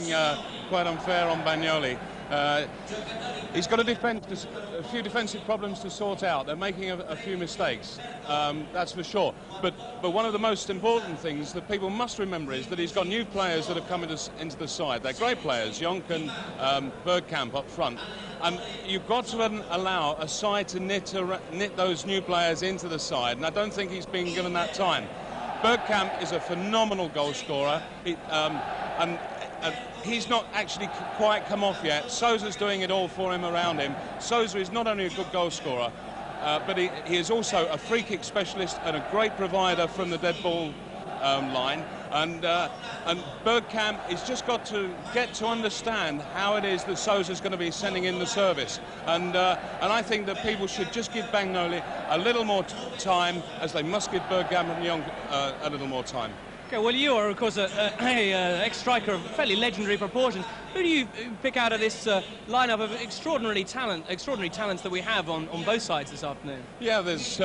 being quite unfair on Bagnoli. He's got a few defensive problems to sort out. They're making a few mistakes, that's for sure. But one of the most important things that people must remember is that he's got new players that have come into the side. They're great players, Jonk and Bergkamp up front. And you've got to allow a side to knit those new players into the side, and I don't think he's been given that time. Bergkamp is a phenomenal goal scorer, and he's not actually quite come off yet. Sosa's doing it all for him around him. Sosa is not only a good goal scorer, but he is also a free kick specialist and a great provider from the dead ball line. And Bergkamp has just got to get to understand how it is that Sosa's going to be sending in the service. And I think that people should just give Bagnoli a little more time, as they must give Bergkamp and Young a little more time. Okay, well, you are, of course, an ex-striker of fairly legendary proportions. Who do you pick out of this lineup of extraordinary talents that we have on both sides this afternoon? Yeah, there's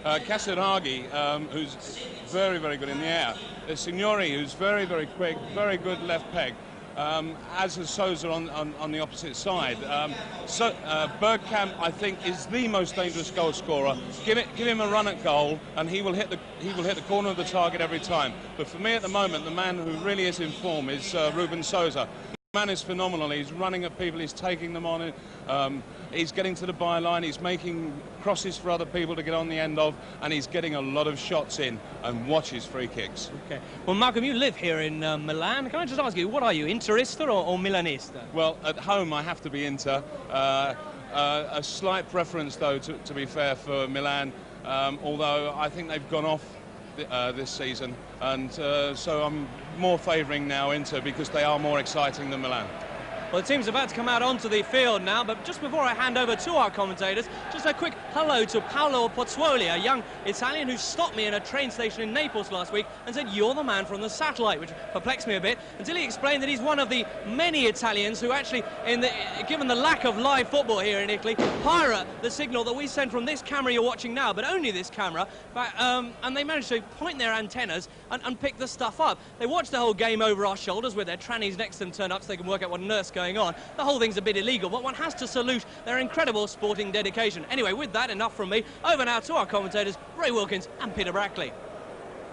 Casiraghi, who's very, very good in the air. There's Signori, who's very, very quick, very good left peg. As is Sosa on the opposite side. Bergkamp, I think, is the most dangerous goal scorer. Give him a run at goal, and he will hit the corner of the target every time. But for me, at the moment, the man who really is in form is Ruben Sosa. The man is phenomenal. He's running at people, he's taking them on. He's getting to the byline, he's making crosses for other people to get on the end of, and he's getting a lot of shots in, and watch his free kicks. Okay. Well, Malcolm, you live here in Milan. Can I just ask you, what are you, Interista or Milanista? Well, at home I have to be Inter. A slight preference, though, to be fair, for Milan, although I think they've gone off this season, and so I'm more favouring now Inter because they are more exciting than Milan. Well, the team's about to come out onto the field now, but just before I hand over to our commentators, just a quick hello to Paolo Pozzuoli, a young Italian who stopped me in a train station in Naples last week and said, "You're the man from the satellite," which perplexed me a bit, until he explained that he's one of the many Italians who actually, given the lack of live football here in Italy, pirate the signal that we send from this camera you're watching now, but only this camera, and they managed to point their antennas and pick the stuff up. They watched the whole game over our shoulders with their trannies next to them turned up so they can work out what on earth's going on. The whole thing's a bit illegal, but one has to salute their incredible sporting dedication. Anyway, with that, enough from me. Over now to our commentators, Ray Wilkins and Peter Brackley.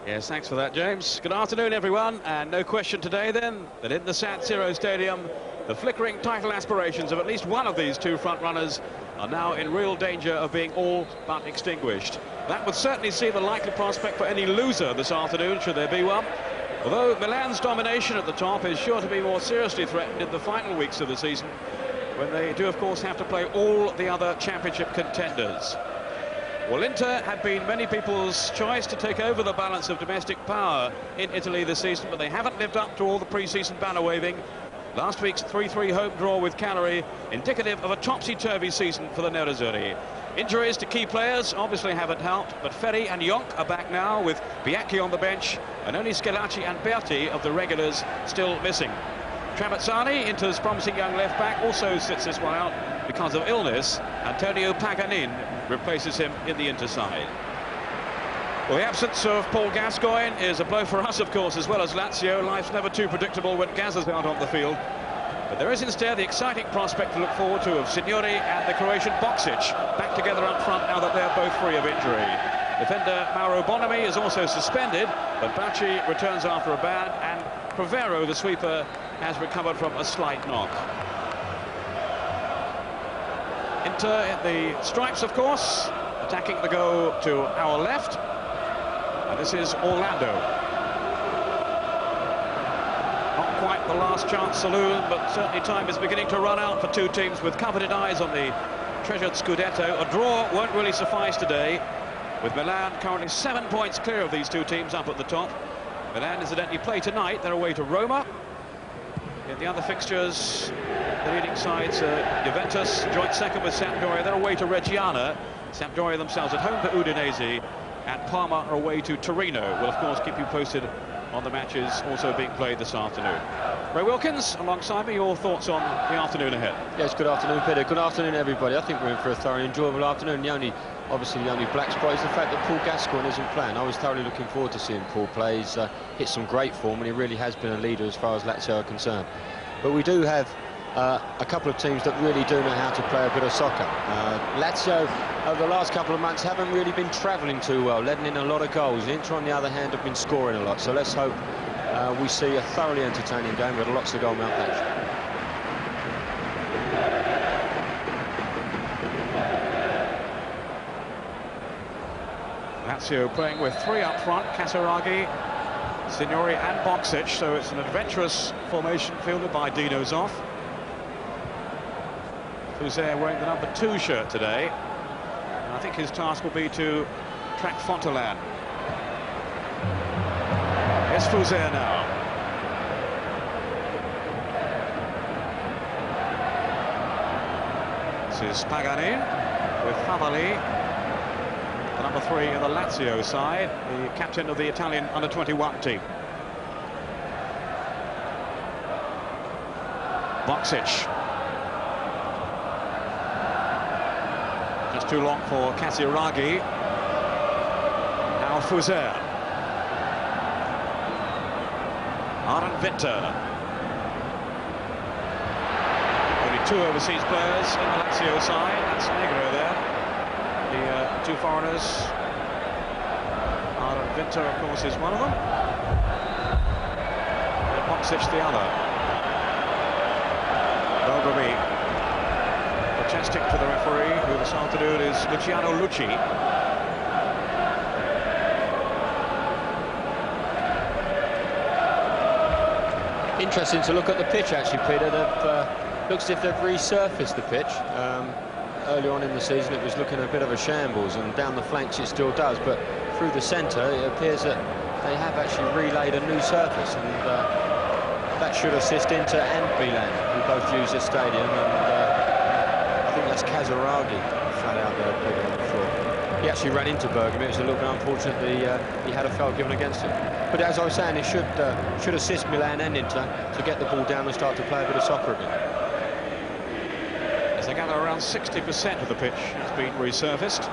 Yes, thanks for that, James. Good afternoon, everyone. And no question today, then, that in the San Siro Stadium, the flickering title aspirations of at least one of these two front runners are now in real danger of being all but extinguished. That would certainly see the likely prospect for any loser this afternoon, should there be one. Although Milan's domination at the top is sure to be more seriously threatened in the final weeks of the season, when they do, of course, have to play all the other championship contenders. Well, Inter had been many people's choice to take over the balance of domestic power in Italy this season, but they haven't lived up to all the pre-season banner waving. Last week's 3-3 home draw with Cagliari, indicative of a topsy-turvy season for the Nerazzurri. Injuries to key players obviously haven't helped, but Ferri and Jonk are back now, with Bianchi on the bench, and only Schillaci and Berti of the regulars still missing. Trapazzani, Inter's promising young left-back, also sits this one out because of illness. Antonio Paganin replaces him in the Inter side. Well, the absence of Paul Gascoigne is a blow for us, of course, as well as Lazio. Life's never too predictable when Gaz is out on the field. But there is instead the exciting prospect to look forward to of Signori and the Croatian Boksic back together up front now that they're both free of injury. Defender Mauro Bonomi is also suspended, but Bacci returns after a ban, and Provero, the sweeper, has recovered from a slight knock. Inter in the stripes, of course, attacking the goal to our left, and this is Orlando. Not quite the last chance saloon, but certainly time is beginning to run out for two teams with coveted eyes on the treasured Scudetto. A draw won't really suffice today, with Milan currently 7 points clear of these two teams up at the top. Milan incidentally play tonight. They're away to Roma. In the other fixtures, the leading sides, Juventus joint second with Sampdoria. They're away to Reggiana. Sampdoria themselves at home to Udinese, and Parma are away to Torino. We'll of course keep you posted on the matches also being played this afternoon. Ray Wilkins, alongside me, your thoughts on the afternoon ahead? Yes, good afternoon, Peter. Good afternoon, everybody. I think we're in for a thoroughly enjoyable afternoon. Obviously, the only black spot is the fact that Paul Gascoigne isn't playing. I was thoroughly looking forward to seeing Paul play. He's hit some great form, and he really has been a leader as far as Lazio are concerned. But we do have a couple of teams that really do know how to play a bit of soccer. Lazio, over the last couple of months, haven't really been travelling too well, letting in a lot of goals. Inter, on the other hand, have been scoring a lot. So let's hope we see a thoroughly entertaining game with lots of goal-mouth action. Lazio playing with three up front: Casiraghi, Signori and Boksic. So it's an adventurous formation fielded by Dino Zoff. Fouzer wearing the number 2 shirt today. And I think his task will be to track Fontelan. It's Fouzer now. This is Pagani with Favali, the number 3 in the Lazio side, the captain of the Italian under-21 team. Boksic. Just too long for Casiraghi. Now Fouzer. Aaron Winter. Only 2 overseas players in the Lazio side. That's Negro there. The 2 foreigners. Aaron Winter, of course, is one of them. And Boksic the other. Bergomi. Protesting to the referee, who this afternoon is Luciano Lucci. Interesting to look at the pitch, actually, Peter. Looks as if they've resurfaced the pitch. Early on in the season, it was looking a bit of a shambles, and down the flanks it still does. But through the centre, it appears that they have actually relayed a new surface, and that should assist Inter and Milan, who both use this stadium. And I think that's Casiraghi flat out there, Peter, on the floor. He actually ran into Bergkamp. It was a little bit unfortunate that he had a foul given against him. But as I was saying, it should assist Milan and Inter to get the ball down and start to play a bit of soccer again. As they gather, around 60% of the pitch has been resurfaced.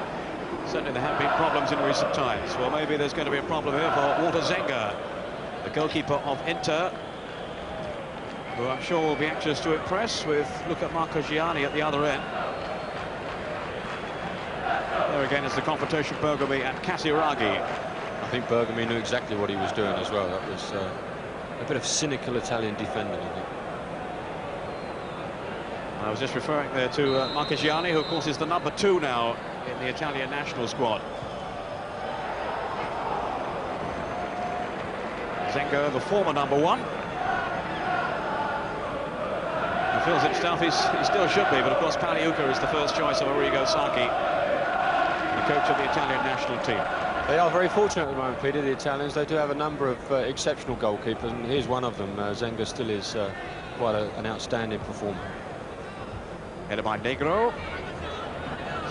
Certainly there have been problems in recent times. Well, maybe there's going to be a problem here for Walter Zenga, the goalkeeper of Inter, who I'm sure will be anxious to impress with Luca Marcogiani at the other end. There again is the confrontation, Bergomi and Casiraghi. I think Bergomi knew exactly what he was doing as well. That was a bit of cynical Italian defending, I think. I was just referring there to Marcogiani, who of course is the number 2 now in the Italian national squad. Zenga, the former number 1. He feels himself he still should be, but of course Paliuca is the first choice of Arrigo Sacchi, the coach of the Italian national team. They are very fortunate at the moment, Peter, the Italians. They do have a number of exceptional goalkeepers, and here's one of them. Zenga still is quite an outstanding performer. Headed by Negro.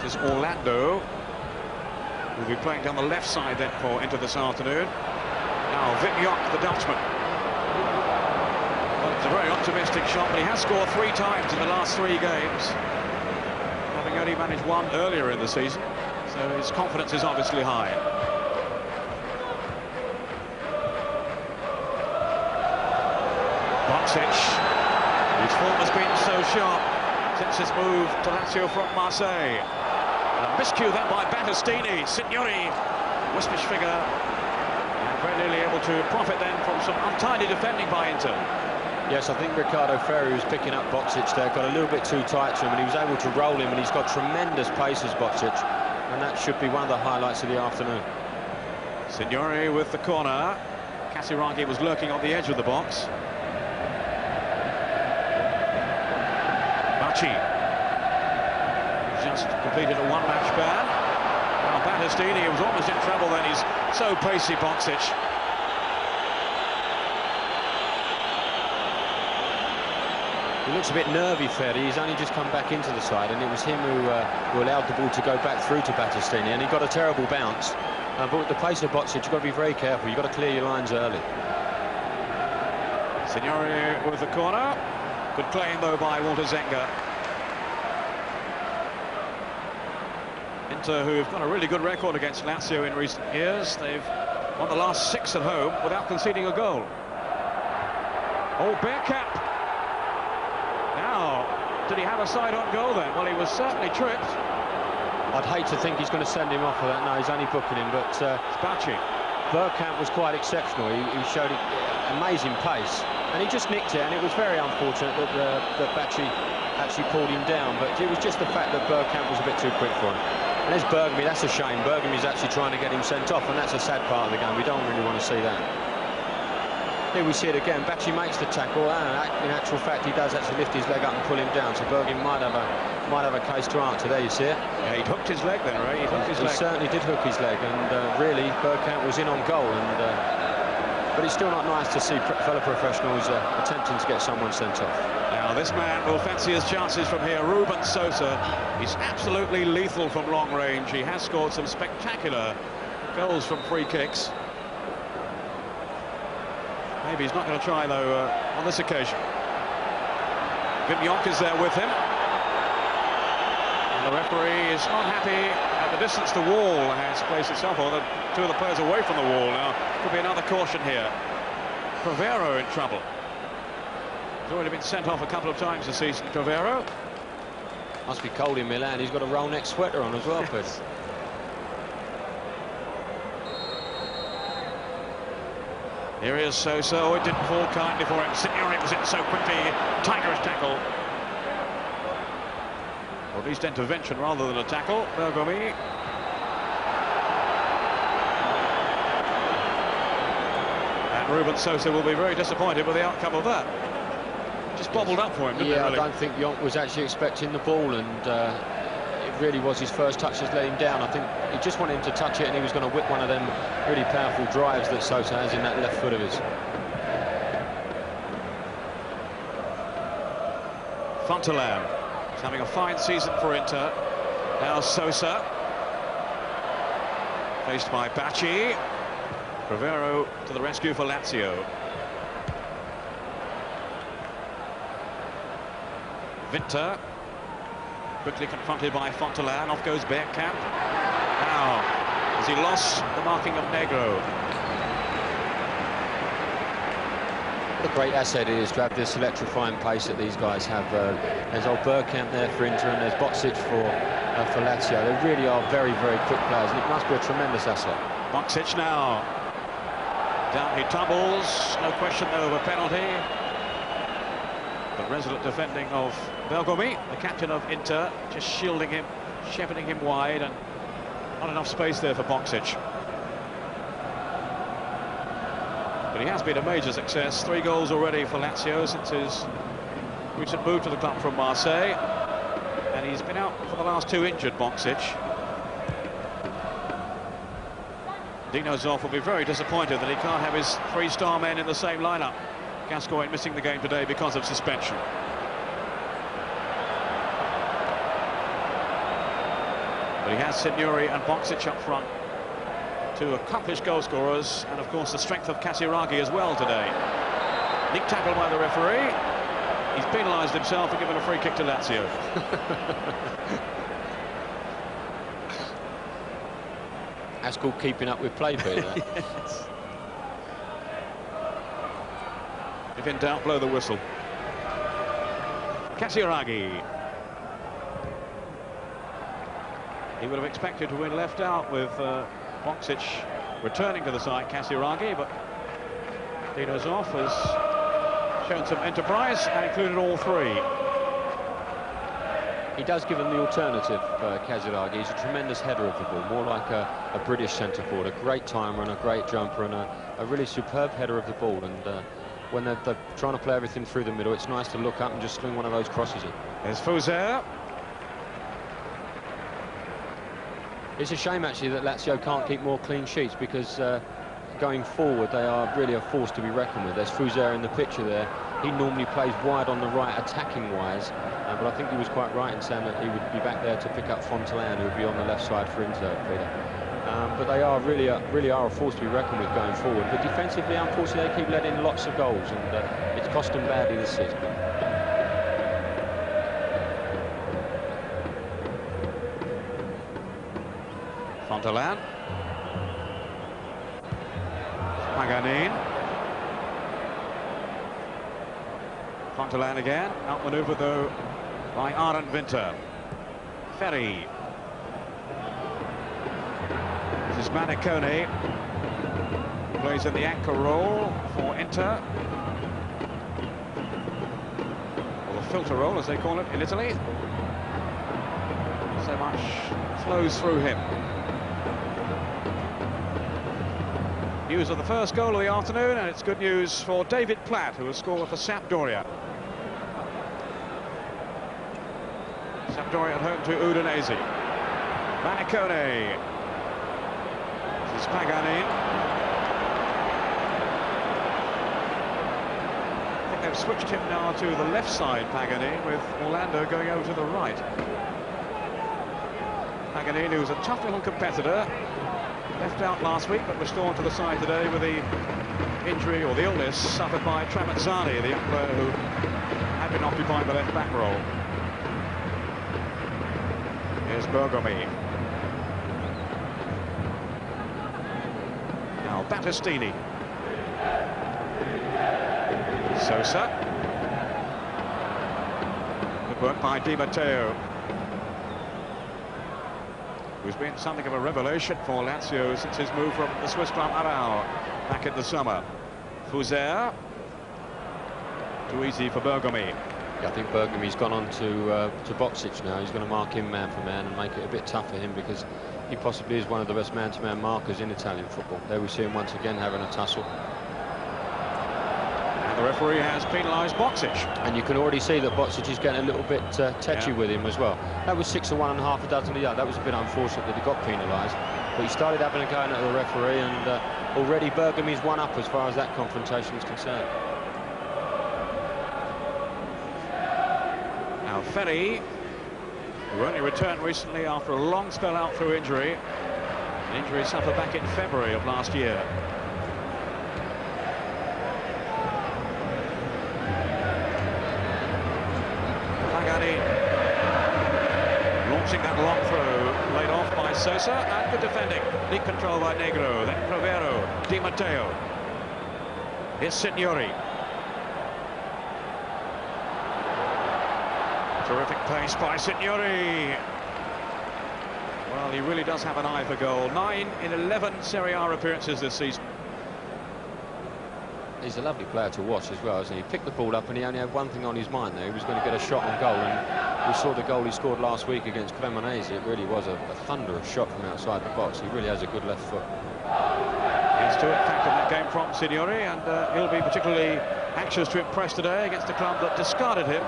This is Orlando, who will be playing down the left side then for Inter this afternoon. Now Vitjok, the Dutchman. Well, it's a very optimistic shot, but he has scored 3 times in the last 3 games, having only managed 1 earlier in the season, so his confidence is obviously high. Boksic, whose form has been so sharp since his move to Lazio from Marseille. A miscue then by Battistini. Signori, wispish figure, and very nearly able to profit then from some untidy defending by Inter. Yes, I think Riccardo Ferri was picking up Boksic there, got a little bit too tight to him, and he was able to roll him, and he's got tremendous pace as Boksic, and that should be one of the highlights of the afternoon. Signori with the corner. Casiraghi was lurking on the edge of the box. Just completed a 1-match ban. Now Battistini was almost in trouble then. He's so pacey, Boksic. He looks a bit nervy, Ferri. He's only just come back into the side, and it was him who allowed the ball to go back through to Battistini, and he got a terrible bounce. But with the pace of Boksic, you've got to be very careful. You've got to clear your lines early. Signori with the corner. Good claim, though, by Walter Zenga. Inter, who've got a really good record against Lazio in recent years. They've won the last 6 at home without conceding a goal. Oh, Bergkamp. Now, did he have a side-on goal then? Well, he was certainly tripped. I'd hate to think he's going to send him off for that. No, he's only booking him, but Boksic. Bergkamp was quite exceptional. He showed amazing pace, and he just nicked it, and it was very unfortunate that Boksic actually pulled him down, but it was just the fact that Bergkamp was a bit too quick for him. And there's Bergomi, that's a shame. Bergomi's actually trying to get him sent off, and that's a sad part of the game. We don't really want to see that. Here we see it again. Boksic makes the tackle, and in actual fact, he does actually lift his leg up and pull him down. So Bergomi might have a case to answer. There you see it. Yeah, he hooked his leg then, right? He hooked his leg. He certainly did hook his leg, and really, Bergkamp was in on goal. But it's still not nice to see fellow professionals attempting to get someone sent off. Now, this man will fancy his chances from here. Ruben Sosa. He's absolutely lethal from long range. He has scored some spectacular goals from free kicks. Maybe he's not going to try, though, on this occasion. Vignoc is there with him. And the referee is not happy at the distance the wall has placed itself on. Two of the players away from the wall now. Could be another caution here. Crivero in trouble. He's already been sent off a couple of times this season, Crivero. Must be cold in Milan. He's got a roll neck sweater on as well, Chris. Here is Sosa. Oh, it didn't fall kindly for him. Signori was in so quickly. Tigerish tackle. Or at least intervention rather than a tackle. Bergomi. And Ruben Sosa will be very disappointed with the outcome of that. Just bobbled up for him, didn't it, really? I don't think Jonk was actually expecting the ball, and it really was his first touch that's let him down. I think he just wanted him to touch it, and he was going to whip one of them really powerful drives that Sosa has in that left foot of his. Fontelan is having a fine season for Inter. Now Sosa. Faced by Boksic. Crivero to the rescue for Lazio. Winter. Quickly confronted by Fontelan. Off goes Bergkamp. Now, has he lost the marking of Negro? What a great asset it is to have this electrifying pace that these guys have. There's old Bergkamp there for Inter, and there's Boksic for Lazio. They really are very, very quick players, and it must be a tremendous asset. Boksic now. Down he tumbles. No question though of a penalty. The resolute defending of Bergomi, the captain of Inter, just shielding him, shepherding him wide, and not enough space there for Boksic. But he has been a major success. 3 goals already for Lazio since his recent move to the club from Marseille. And he's been out for the last 2 injured, Boksic. Dino Zoff will be very disappointed that he can't have his 3-star men in the same lineup. Gascoigne missing the game today because of suspension. But he has Signori and Boksic up front. 2 accomplished goal scorers, and of course the strength of Casiraghi as well today. Neat tackle by the referee. He's penalised himself and given a free kick to Lazio. That's called keeping up with play, Peter. Yes. If in doubt, blow the whistle. Casiraghi. He would have expected to win left out with Boksic returning to the side, Casiraghi, but Dino Zoff has shown some enterprise and included all 3. He does give him the alternative, Casiraghi. He's a tremendous header of the ball, more like a British centre-forward, a great timer and a great jumper, and a really superb header of the ball. And when they're trying to play everything through the middle, it's nice to look up and just sling one of those crosses in. There's Fuser. It's a shame, actually, that Lazio can't keep more clean sheets, because going forward, they are really a force to be reckoned with. There's Fuser in the picture there. He normally plays wide on the right, attacking-wise, but I think he was quite right in saying that he would be back there to pick up Fontelan, who would be on the left side for Inter, Peter. but they are really are a force to be reckoned with going forward. But defensively, unfortunately, they keep letting lots of goals, and it's cost them badly this season. Fontelan. Paganin. Fontelan again, outmaneuvered though by Arend Winter. Ferry. This is Manicone. Plays in the anchor role for Inter. Or the filter role, as they call it in Italy. So much flows through him. News of the first goal of the afternoon, and it's good news for David Platt, who has scored for Sampdoria. Sampdoria at home to Udinese. Manicone. This is Paganin. I think they've switched him now to the left side, Paganin, with Orlando going over to the right. Paganin, who's a tough little competitor, left out last week, but restored to the side today with the injury or the illness suffered by Tramezzani, the young player who had been occupying the left-back role. Here's Bergomi. Now Battistini. Sosa. Good work by Di Matteo, who's been something of a revelation for Lazio since his move from the Swiss club Aarau back in the summer. Fuser. Too easy for Bergomi. I think Bergomi's gone on to Boksic now. He's going to mark him man for man and make it a bit tough for him, because he possibly is one of the best man-to-man markers in Italian football. There we see him once again having a tussle. And the referee has penalised Boksic. And you can already see that Boksic is getting a little bit tetchy with him as well. That was 6 of one and half a dozen of the other. That was a bit unfortunate that he got penalised. But he started having a go at the referee, and already Bergomi's one up as far as that confrontation is concerned. Now Ferry, who only returned recently after a long spell out through injury. An injury suffered back in February of last year. Pagani launching that long throw, laid off by Sosa, and good defending. Deep control by Negro, then Provero, Di Matteo. Here's Signori. Terrific pace by Signori. Well, he really does have an eye for goal. 9 in 11 Serie A appearances this season. He's a lovely player to watch as well, isn't he? He picked the ball up and he only had one thing on his mind there. He was going to get a shot on goal, and we saw the goal he scored last week against Cremonese. It really was a thunderous shot from outside the box. He really has a good left foot. He's to impact in that game from Signori, and he'll be particularly anxious to impress today against a club that discarded him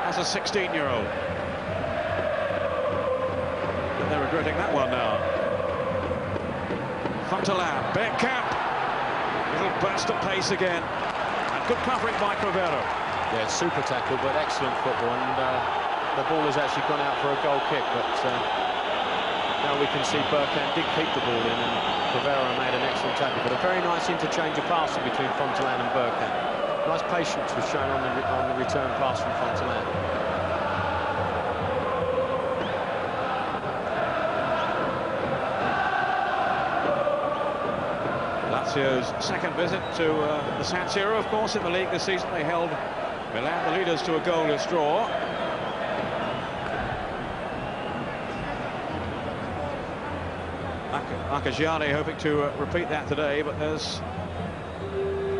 as a 16-year-old. And they're regretting that one now. Fontelan, Bergkamp. Little burst of pace again. And good covering by Provero. Yeah, super tackle, but excellent football. And the ball has actually gone out for a goal kick, but now we can see Bergkamp did keep the ball in, and Provero made an excellent tackle. But a very nice interchange of passing between Fontelan and Bergkamp. Nice patience was shown on the return pass from Fontelan. Lazio's second visit to the San Siro, of course, in the league this season. They held Milan, the leaders, to a goalless draw. Arcagiani hoping to repeat that today, but there's...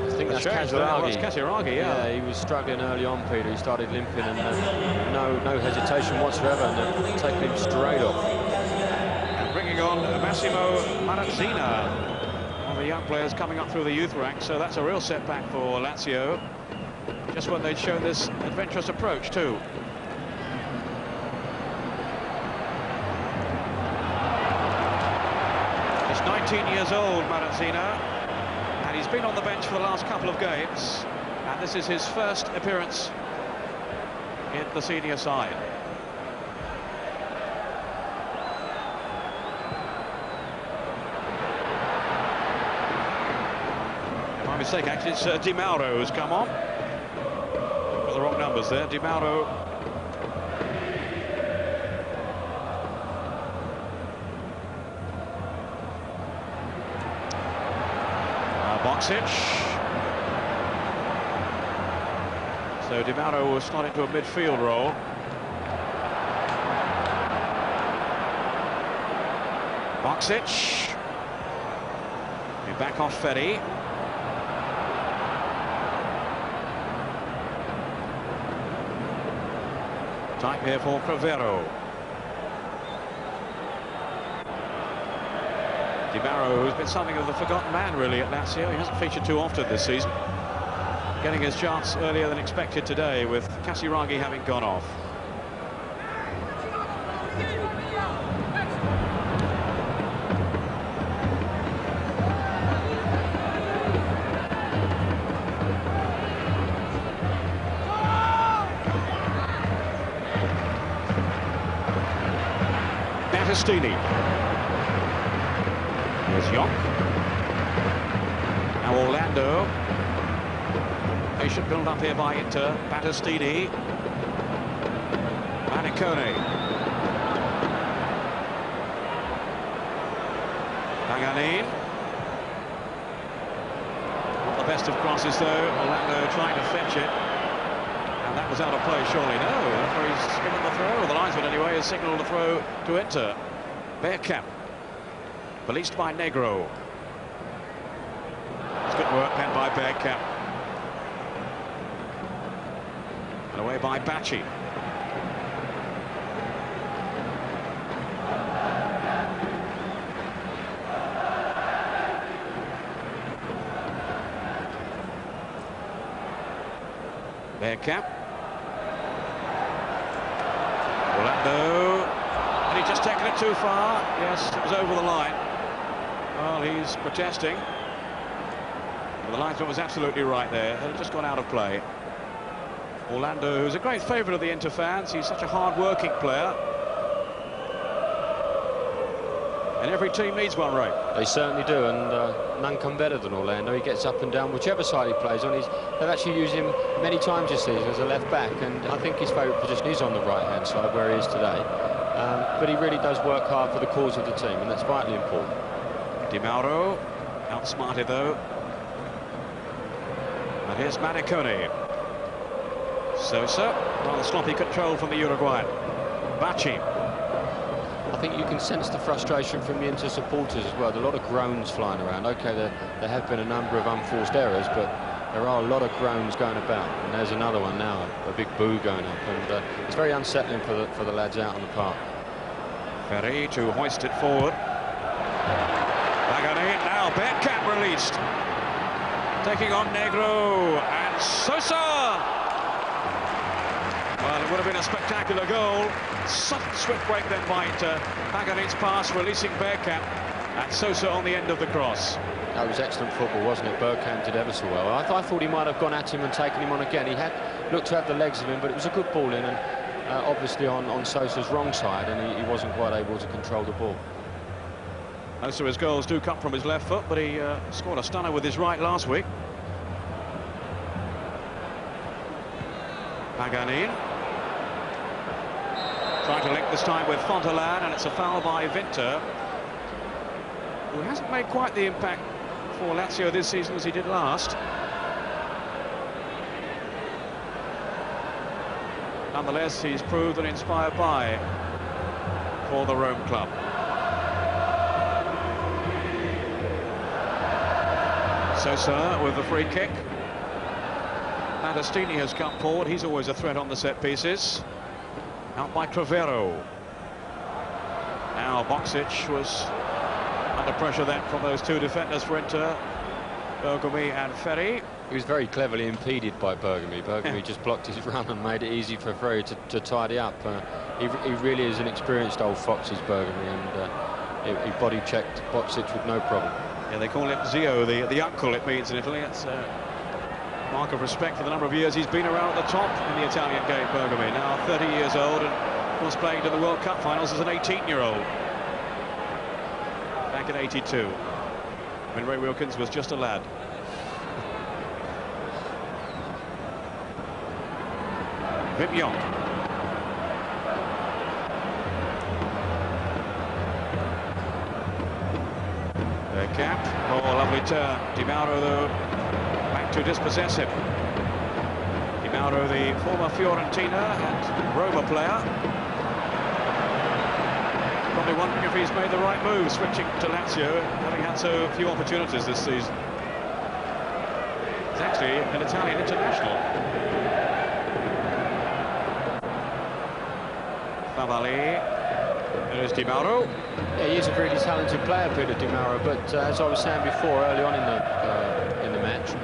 I think that's Casiraghi, yeah. Yeah, he was struggling early on, Peter. He started limping, and no hesitation whatsoever, and they've taken him straight off. And bringing on Massimo Marazzina, one of the young players coming up through the youth ranks, so that's a real setback for Lazio, just when they'd shown this adventurous approach too. He's 19 years old, Marazzina. And he's been on the bench for the last couple of games, and this is his first appearance in the senior side. mistake, actually. It's Di Mauro who's come on. Got the wrong numbers there. Di Mauro. Boksic. So Di Mauro will slot into a midfield role. Boksic. Back off Ferry. Time here for Crivero. Di Mauro, who's been something of the forgotten man really at Lazio. He hasn't featured too often this season. Getting his chance earlier than expected today, with Casiraghi having gone off. Battistini. Here's Yonk. Now Orlando. Patient build up here by Inter. Battistini. Manicone. Paganin. Not the best of crosses though. Orlando trying to fetch it. And that was out of play, surely. No, the referee's given the throw. The linesman anyway has signalled the throw to Inter. Bergkamp. Released by Negro. It's good work then by Bergkamp. And away by Bacci. Bergkamp. Orlando. And he's just taken it too far. Yes, it was over the line. Well, he's protesting. The linesman was absolutely right there. It had just gone out of play. Orlando, who's a great favourite of the Inter fans. He's such a hard-working player. And every team needs one, Ray. They certainly do, and none come better than Orlando. He gets up and down whichever side he plays on. They've actually used him many times this season as a left back, and I think his favourite position is on the right-hand side, where he is today. But he really does work hard for the cause of the team, and that's vitally important. Di Mauro, outsmarted though. And here's Manicone. Sosa, rather sloppy control from the Uruguayan. Bacci. I think you can sense the frustration from the Inter supporters as well. There are a lot of groans flying around. OK, there have been a number of unforced errors, but there are a lot of groans going about. And there's another one now, a big boo going up. And it's very unsettling for the lads out on the park. Ferry to hoist it forward. Paganin, now Bergkamp released. Taking on Negro and Sosa. Well, it would have been a spectacular goal. Sudden swift break then by Inter. Paganin's pass releasing Bergkamp, and Sosa on the end of the cross. That was excellent football, wasn't it? Bergkamp did ever so well. I thought he might have gone at him and taken him on again. He had looked to have the legs of him, but it was a good ball in, and obviously on Sosa's wrong side, and he wasn't quite able to control the ball. Most of his goals do come from his left foot, but he scored a stunner with his right last week. Paganin. Trying to link this time with Fontelan, and it's a foul by Vinter, who hasn't made quite the impact for Lazio this season as he did last. Nonetheless, he's proved and inspired by for the Rome club. Sosa with the free kick. Battistini has come forward. He's always a threat on the set pieces. Out by Crivero. Now Boksic was under pressure then from those two defenders for Inter, Bergomi and Ferry. He was very cleverly impeded by Bergomi. Bergomi just blocked his run and made it easy for Ferry to tidy up. He really is an experienced old fox, is Bergomi, and he body checked Boksic with no problem. Yeah, they call him Zio, the uncle it means in Italy. It's a mark of respect for the number of years he's been around at the top in the Italian game, Bergomi. Now 30 years old and was playing in the World Cup finals as an 18-year-old. Back in '82, when Ray Wilkins was just a lad. Bergkamp. Bergkamp. Oh, lovely turn. Di Mauro, though, back to dispossess him. Di Mauro, the former Fiorentina and Roma player. Probably wondering if he's made the right move, switching to Lazio, having had so few opportunities this season. He's actually an Italian international. Favali. There is Di Mauro. Yeah, he is a really talented player, Peter Di Mauro, but as I was saying before, early on in the match,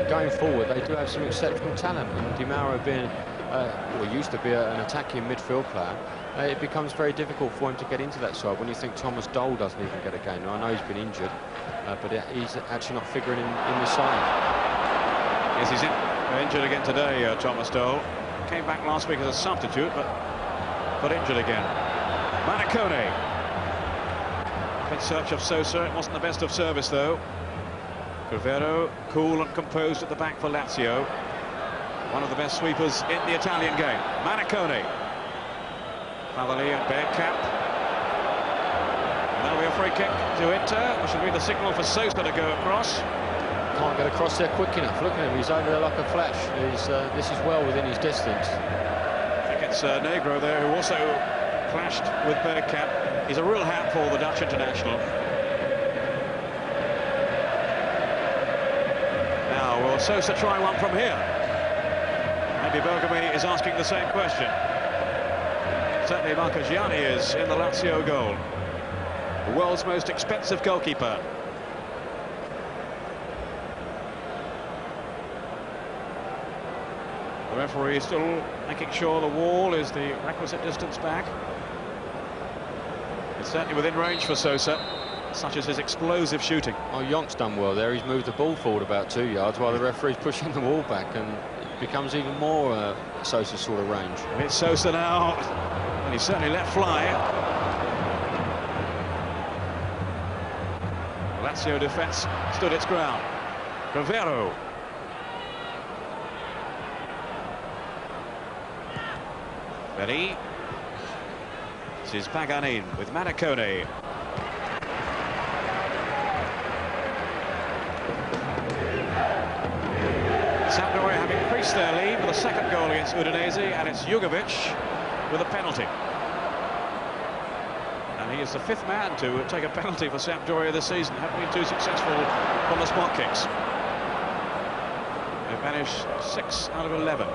going forward, they do have some exceptional talent, and Di Mauro being, well, used to be an attacking midfield player, it becomes very difficult for him to get into that side when you think Thomas Doll doesn't even get a game. Now, I know he's been injured, but he's actually not figuring in the side. Yes, he's injured again today, Thomas Doll. Came back last week as a substitute, but injured again. Maracone. In search of Sosa. It wasn't the best of service, though. Crivero, cool and composed at the back for Lazio. One of the best sweepers in the Italian game. Maracone. Favali and Bergkamp. That'll be a free kick to Inter, which will be the signal for Sosa to go across. Can't get across there quick enough. Look at him, he's over there like a flash. This is well within his distance. I think it's Negro there who also clashed with Bergkamp. He's a real handful, the Dutch international. Now, will Sosa try one from here? Maybe Bergomi is asking the same question. Certainly Marcagiani is in the Lazio goal. The world's most expensive goalkeeper. The referee is still making sure the wall is the requisite distance back. It's certainly within range for Sosa, such as his explosive shooting. Oh, Yonk's done well there. He's moved the ball forward about 2 yards while the referee's pushing the wall back, and it becomes even more Sosa sort of range. It's Sosa now, and he certainly let fly. Lazio defence stood its ground. Crivero. Ready. This is Paganin with Maracone. Signori have increased their lead with a second goal against Udinese, and it's Jugovic with a penalty. And he is the fifth man to take a penalty for Sampdoria this season. Haven't been too successful from the spot kicks. They've managed 6 out of 11.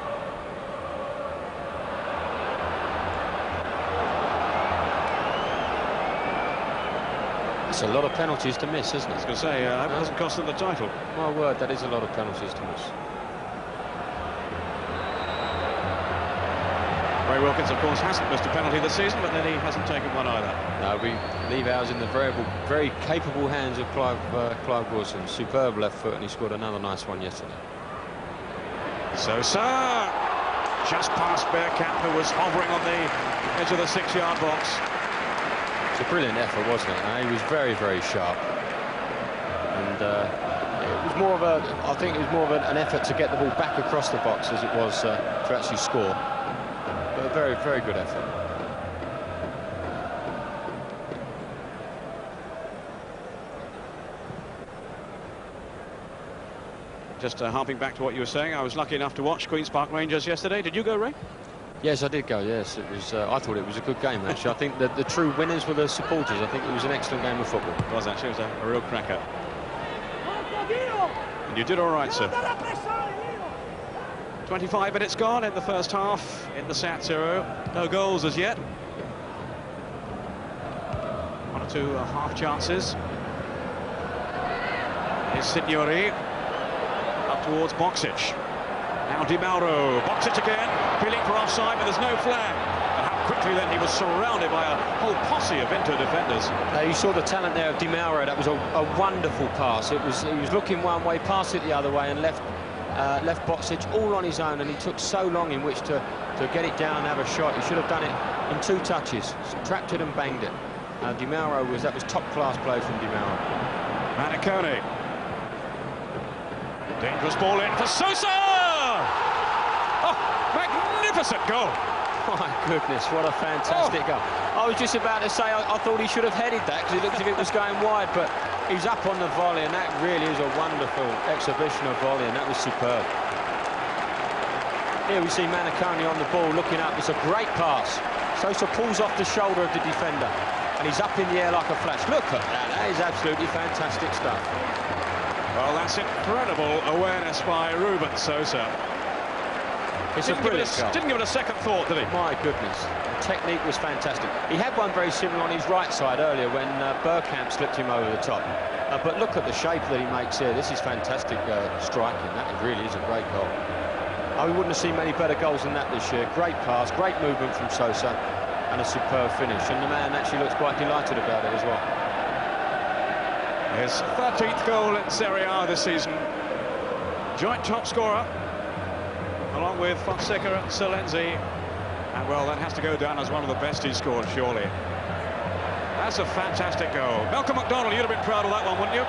It's a lot of penalties to miss, isn't it? I was going to say, I hope it doesn't cost them the title. My word, that is a lot of penalties to miss. Ray Wilkins, of course, hasn't missed a penalty this season, but then he hasn't taken one either. No, we leave ours in the very capable hands of Clive Wilson. Superb left foot, and he scored another nice one yesterday. Sosa, just past Bergkamp, who was hovering on the edge of the 6-yard box. It's a brilliant effort, wasn't it? He was very, very sharp, and it was more of I think it was more of an effort to get the ball back across the box as it was to actually score. But a very, very good effort. Just harping back to what you were saying, I was lucky enough to watch Queen's Park Rangers yesterday. Did you go, Ray? Yes, I did go. Yes, it was. I thought it was a good game, actually. I think that the true winners were the supporters. I think it was an excellent game of football. It was actually. It was a real cracker. And you did all right, sir. 25 minutes gone in the first half in the Sat Zero. No goals as yet. 1 or 2 half chances. Here's Signori up towards Boksic. Now Di Mauro. Boksic again, appealing for offside, but there's no flag. And how quickly then he was surrounded by a whole posse of Inter defenders. You saw the talent there of Di Mauro. That was a wonderful pass. He was looking one way, passed it the other way, and left Boksic all on his own, and he took so long in which to get it down and have a shot. He should have done it in 2 touches. Trapped it and banged it. Di Mauro that was top-class play from Di Mauro. Maracone. Dangerous ball in for Sosa! Oh, magnificent goal. My goodness, what a fantastic goal. I was just about to say I thought he should have headed that because it looked as if it was going wide, but he's up on the volley, and that really is a wonderful exhibition of volley, and that was superb. Here we see Maniconi on the ball looking up. It's a great pass. Sosa pulls off the shoulder of the defender, and he's up in the air like a flash. Look at that. That is absolutely fantastic stuff. Well, that's incredible awareness by Ruben Sosa. It's a brilliant goal. Didn't give it a second thought, did he? My goodness. The technique was fantastic. He had one very similar on his right side earlier when Bergkamp slipped him over the top. But look at the shape that he makes here. This is fantastic striking. That really is a great goal. We wouldn't have seen many better goals than that this year. Great pass, great movement from Sosa, and a superb finish. And the man actually looks quite delighted about it as well. His 13th goal in Serie A this season. Joint top scorer, along with Fonseca and Salenzi. And, well, that has to go down as one of the best he's scored, surely. That's a fantastic goal. Malcolm McDonald, you'd have been proud of that one, wouldn't you?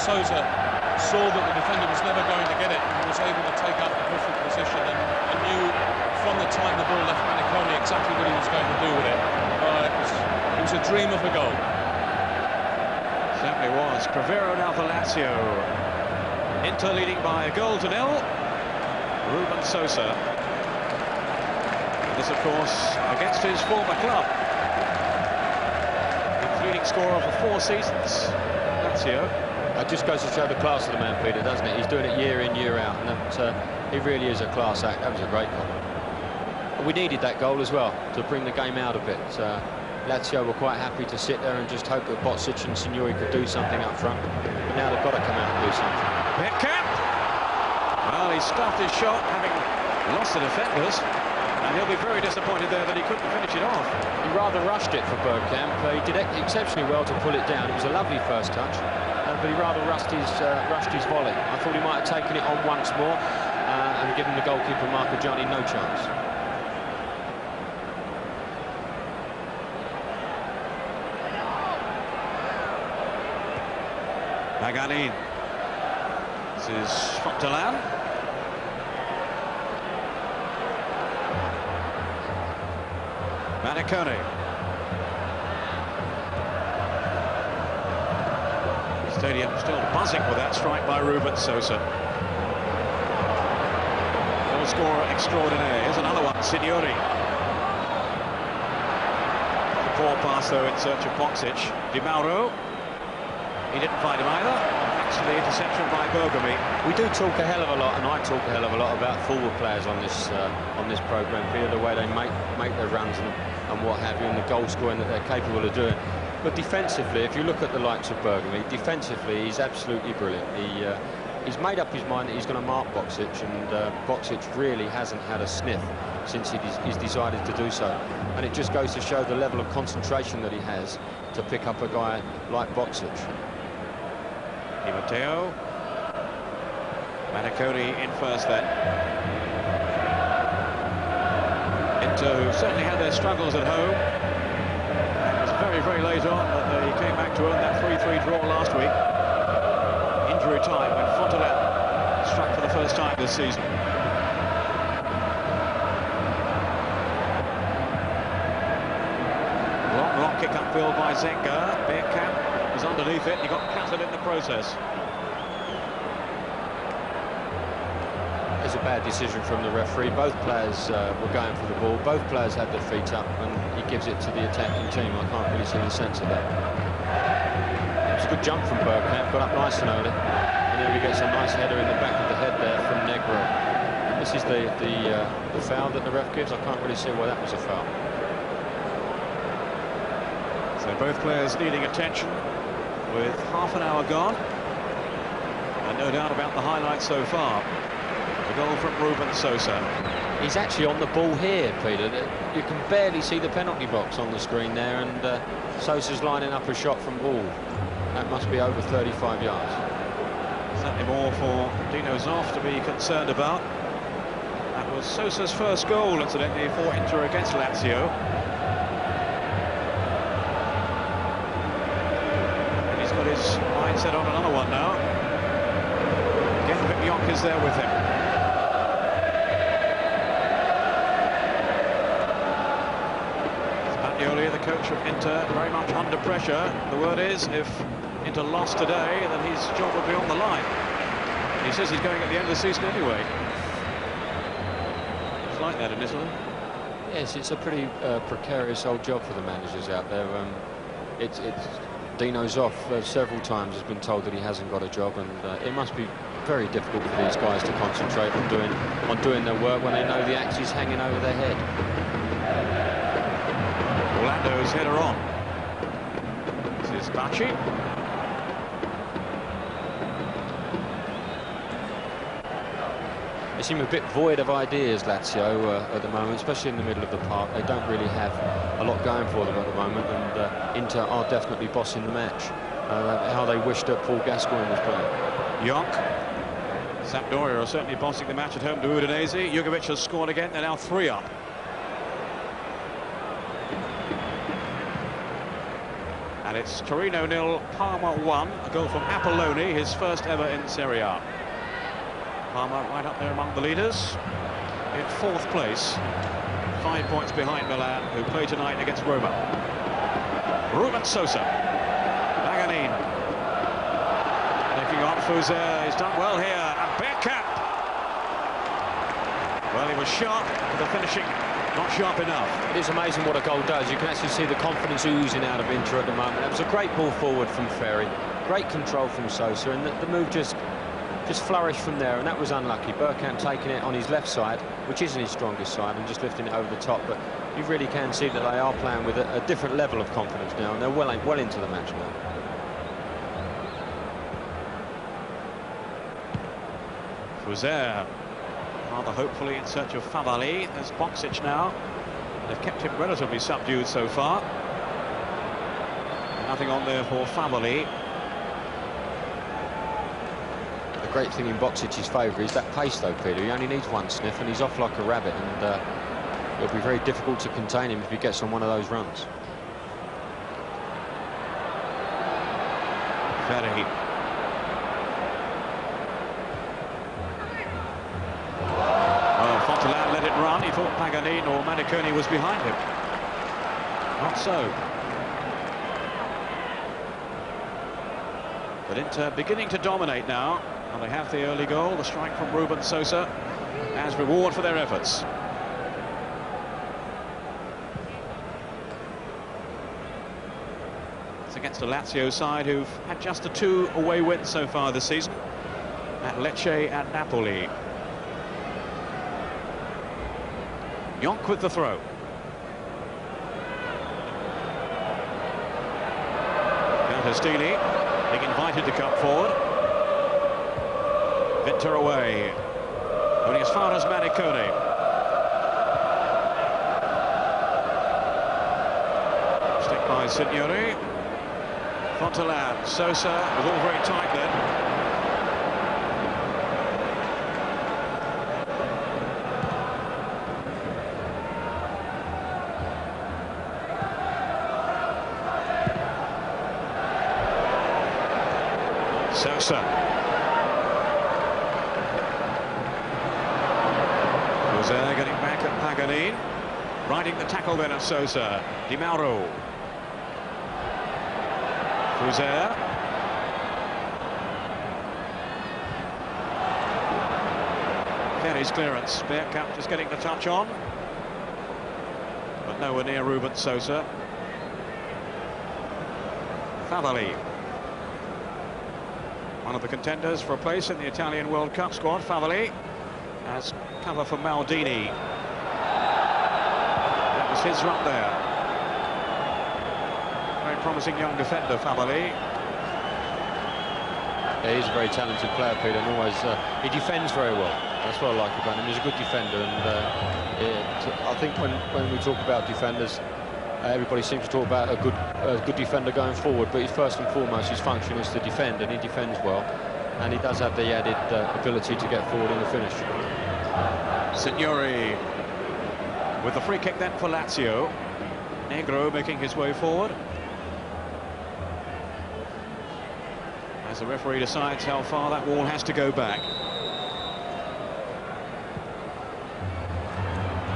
Sosa saw that the defender was never going to get it and was able to take up the perfect position and knew from the time the ball left Maniconi exactly what he was going to do with it. It was a dream of a goal. Certainly was. Crivero now for Lazio. Inter leading by 1-0. Ruben Sosa. This, of course, against his former club. The leading scorer for 4 seasons. Lazio. It just goes to show the class of the man, Peter, doesn't it? He's doing it year in, year out, and that, he really is a class act. That was a great goal. But we needed that goal as well to bring the game out a bit. Lazio were quite happy to sit there and just hope that Boksic and Signori could do something up front. But now they've got to come out and do something. Bergkamp! Well, he stuffed his shot, having lost the defenders, and he'll be very disappointed there that he couldn't finish it off. He rather rushed it for Bergkamp. He did exceptionally well to pull it down. It was a lovely first touch. But he rather rushed his volley. I thought he might have taken it on once more and given the goalkeeper Marcogiani no chance. Maganin. This is Fontelan. Maniconi. Stadium still buzzing with that strike by Ruben Sosa. Goal scorer extraordinaire. Here's another one, Signori. The poor pass, though, in search of Boksic. Di Mauro. He didn't find him either. Actually, interception by Bergomi. We do talk a hell of a lot, and I talk a hell of a lot about forward players on this programme, via the way they make their runs and what have you, and the goal scoring that they're capable of doing. But defensively, if you look at the likes of Bergkamp, defensively he's absolutely brilliant. He's made up his mind that he's going to mark Boksic, and Boksic really hasn't had a sniff since he's decided to do so. And it just goes to show the level of concentration that he has to pick up a guy like Boksic. Di Matteo. Maniconi in first then. Inter, who certainly had their struggles at home. Very, very late on that they came back to earn that 3-3 draw last week. Injury time when Fontelan struck for the first time this season. Long kick upfield by Zenga. Bergkamp was underneath it. He got clattered in the process. It's a bad decision from the referee. Both players were going for the ball. Both players had their feet up, and he gives it to the attacking team. I can't really see the sense of that. It was a good jump from Bergkamp, got up nice and early, and then he gets a nice header in the back of the head there from Negro. This is the foul that the ref gives. I can't really see why that was a foul. So both players needing attention with half an hour gone, and no doubt about the highlights so far. The goal from Ruben Sosa. He's actually on the ball here, Peter. You can barely see the penalty box on the screen there, and Sosa's lining up a shot from ball. That must be over 35 yards. Certainly more for Dino Zoff to be concerned about. That was Sosa's first goal, incidentally, for Inter against Lazio. Mindset on another one now. Again, Jonk is there with him. Spagnoli, the coach of Inter, very much under pressure. The word is, if Inter lost today, then his job would be on the line. He says he's going at the end of the season anyway. It's like that in Italy. Yes, it's a pretty precarious old job for the managers out there. It's Dino Zoff several times has been told that he hasn't got a job, and it must be very difficult for these guys to concentrate on doing their work when they know the axe is hanging over their head. Orlando's header on. This is Bacci. They seem a bit void of ideas, Lazio, at the moment, especially in the middle of the park. They don't really have a lot going for them at the moment, and Inter are definitely bossing the match. How they wished that Paul Gascoigne was playing. Jonk. Sampdoria are certainly bossing the match at home to Udinese. Jugovic has scored again. They're now 3 up. And it's Torino 0, Parma 1. A goal from Apolloni, his first ever in Serie A. Parma right up there among the leaders. In 4th place. 5 points behind Milan, who play tonight against Roma. Ruben Sosa. Maganin. Taking on Fuser. He's done well here. And Bergkamp. Well, he was sharp, but the finishing not sharp enough. It is amazing what a goal does. You can actually see the confidence oozing out of Inter at the moment. It was a great ball forward from Ferry. Great control from Sosa, and the move just flourished from there, and that was unlucky. Bergkamp taking it on his left side, which isn't his strongest side, and just lifting it over the top. But you really can see that they are playing with a different level of confidence now, and they're well into the match now. Fuser rather hopefully in search of Favali. There's Boksic now. They've kept him relatively subdued so far. Nothing on there for Favali. The great thing in Boksic's favour is that pace, though, Peter. He only needs one sniff, and he's off like a rabbit, and it'll be very difficult to contain him if he gets on one of those runs. Ferry. Let it run. He thought Paganini or Maniconi was behind him. Not so. But Inter beginning to dominate now, and they have the early goal, the strike from Ruben Sosa, as reward for their efforts. It's against a Lazio side who've had just the 2 away wins so far this season, at Lecce and Napoli. Jonk with the throw. Stili being invited to come forward. Inter away. Going as far as Maniconi. Stick by Signori. Fontalan. Sosa was all very tight then. Sosa. Fuser getting back at Paganini. Riding the tackle then at Sosa. Di Mauro. Fuser. Ferry's clearance. Bergkamp just getting the touch on. But nowhere near Ruben Sosa. Favali. One of the contenders for a place in the Italian World Cup squad, Favali, as cover for Maldini. That was his run there. Very promising young defender, Favali. Yeah, he's a very talented player, Peter, and always he defends very well. That's what I like about him. He's a good defender, and I think when we talk about defenders, everybody seems to talk about a good defender going forward, but first and foremost his function is to defend, and he defends well, and he does have the added ability to get forward in the finish. Signori with the free kick then for Lazio. Negro making his way forward. as the referee decides how far that wall has to go back.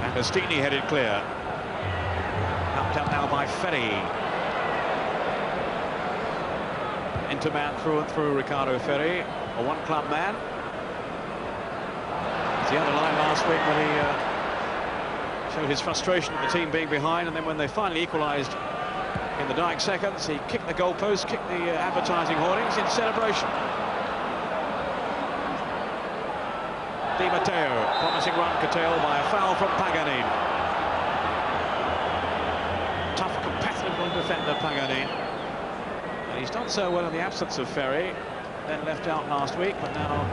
Agostini headed clear. Helped out now by Ferry. Into man through and through, Ricardo Ferry, a one-club man. As he underlined last week when he showed his frustration at the team being behind, and then when they finally equalised in the dying seconds, he kicked the goalpost, kicked the advertising hoardings in celebration. Di Matteo, promising run curtailed by a foul from Paganin. Tough, competitive defender, Paganin. And he's done so well in the absence of Ferry, then left out last week, but now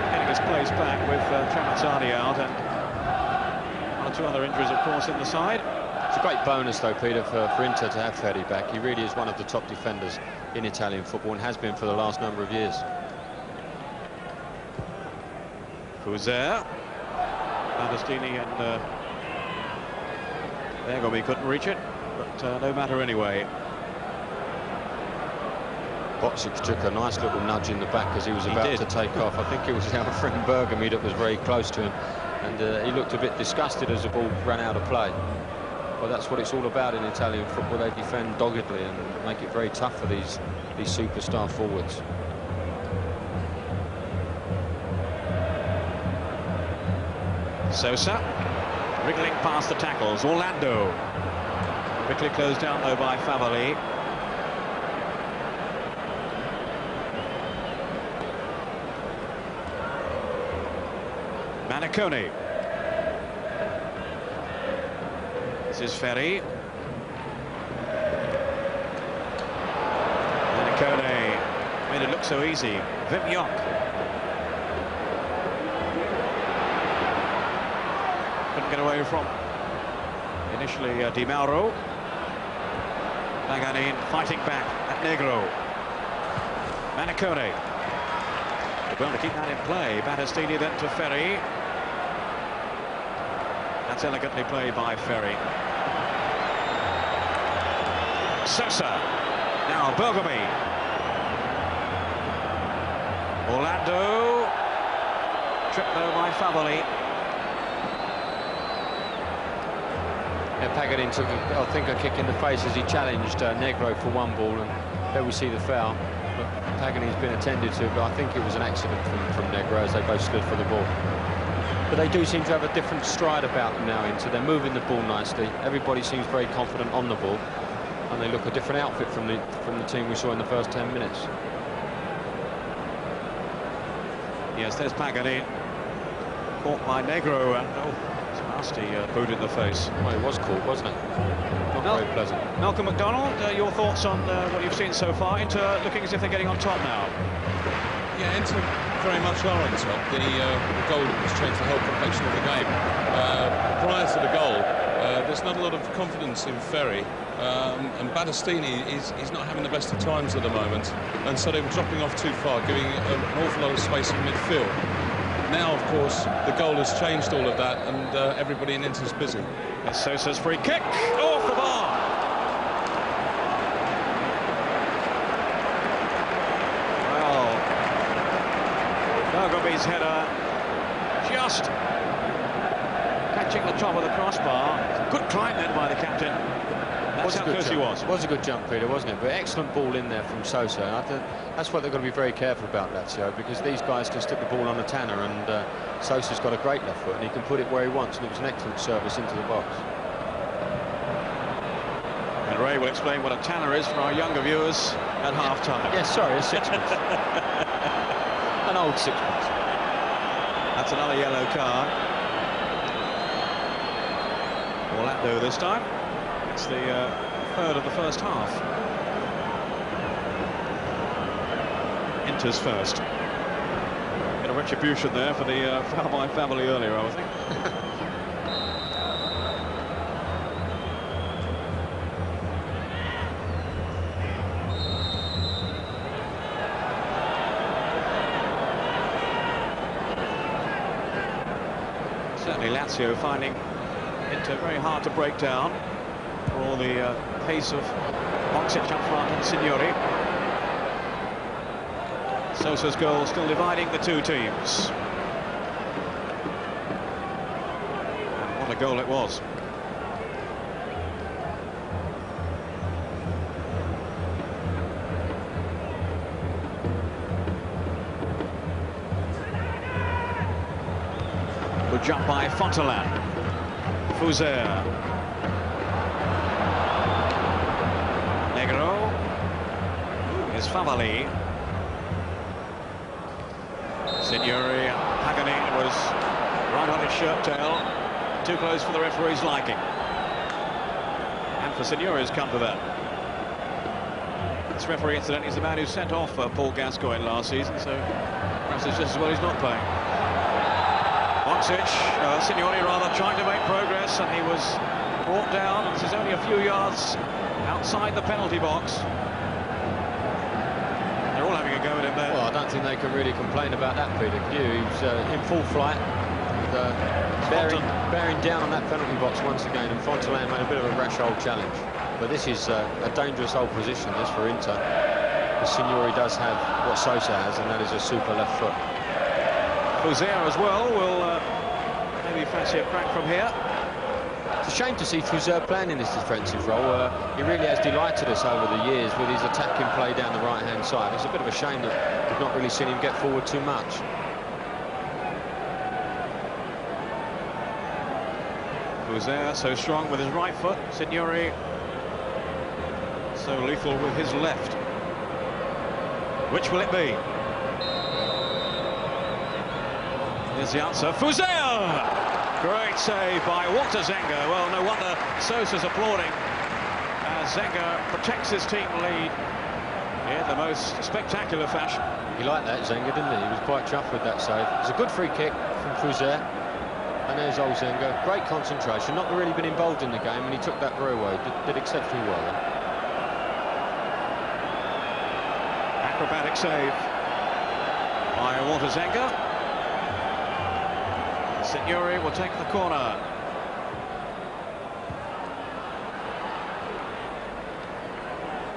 getting his place back with Trapattani out, and one or two other injuries, of course, in the side. It's a great bonus, though, Peter, for Inter to have Ferry back. He really is one of the top defenders in Italian football and has been for the last number of years. Fuser, Agostini and Bergomi couldn't reach it, but no matter anyway. Boksic took a nice little nudge in the back as he was about to take off. I think it was our friend Bergomi that was very close to him, and he looked a bit disgusted as the ball ran out of play. Well, that's what it's all about in Italian football. They defend doggedly and make it very tough for these superstar forwards. Sosa, wriggling past the tackles. Orlando, quickly closed down though by Favali. Manicone. This is Ferry. Manicone made it look so easy. Vimyok. Couldn't get away from initially Di Mauro. Paganin fighting back at Negro. Manicone. Well, to keep that in play. Battistini then to Ferry. That's elegantly played by Ferry. Sosa. Now Bergomi. Orlando. Tripped though by Favali. Yeah, Paganin took, I think, a kick in the face as he challenged Negro for one ball, and there we see the foul. But Paganin's been attended to, but I think it was an accident from Negro as they both stood for the ball. But they do seem to have a different stride about them now, Inter. They're moving the ball nicely. Everybody seems very confident on the ball, and they look a different outfit from the team we saw in the first 10 minutes. Yes, there's Paganin. Caught by Negro, and it's a nasty boot in the face. Well, it was caught, wasn't it? Not very pleasant. Malcolm McDonald, your thoughts on what you've seen so far? Inter looking as if they're getting on top now. Yeah, Inter very much are on top. The goal has changed the whole complexion of the game. Prior to the goal, there's not a lot of confidence in Ferry, and Battistini is not having the best of times at the moment, and so they were dropping off too far, giving an awful lot of space in midfield. Now, of course, the goal has changed all of that, and everybody in Inter's busy. That's Sosa's free kick off the bar. Well, Bergomi's header just catching the top of the crossbar. Good climb then by the captain. That's how close he was. It was a good jump, Peter, wasn't it? But excellent ball in there from Sosa. And I think that's what they've got to be very careful about, Lazio, because these guys can stick the ball on a tanner, and Sosa's got a great left foot, and he can put it where he wants, and it was an excellent service into the box. And Ray will explain what a tanner is for our younger viewers at half-time. Yes, sorry, a sixpence. An old sixpence. That's another yellow card. Orlando this time. It's the third of the first half. Inter's first. Bit of retribution there for the foul by Favali earlier, I would think. Certainly Lazio finding Inter very hard to break down. For all the pace of Boksic up front and Signori. Sosa's goal still dividing the two teams. And what a goal it was. Good jump by Fontelan. Fuser. Negro. Is Favali. Signori. Pagani was right on his shirt tail. Too close for the referee's liking. And for Signori's come to that. This referee, incidentally, is the man who sent off Paul Gascoigne last season, so perhaps it's just as well he's not playing. Boksic, Signori rather, trying to make progress, and he was brought down. This is only a few yards outside the penalty box. They're all having a go at him there. Well, I don't think they can really complain about that, Peter. He was in full flight, bearing down on that penalty box once again, and Fontelan made a bit of a rash old challenge. But this is a dangerous old position, this, for Inter. The Signori does have what Sosa has, and that is a super left foot. Fuser as well will maybe fancy a crack from here. It's a shame to see Fuser playing in this defensive role. He really has delighted us over the years with his attacking play down the right-hand side. It's a bit of a shame that we've not really seen him get forward too much. Fuser so strong with his right foot. Signori so lethal with his left. Which will it be? Here's the answer. Fuser! Great save by Walter Zenga. Well, no wonder Sosa's applauding as Zenga protects his team lead in the most spectacular fashion. He liked that, Zenga, didn't he? He was quite chuffed with that save. It's a good free kick from Fuser. And there's old Zenga. Great concentration. Not really been involved in the game, and he took that very well. Did exceptionally well then. Acrobatic save by Walter Zenga. Signori will take the corner.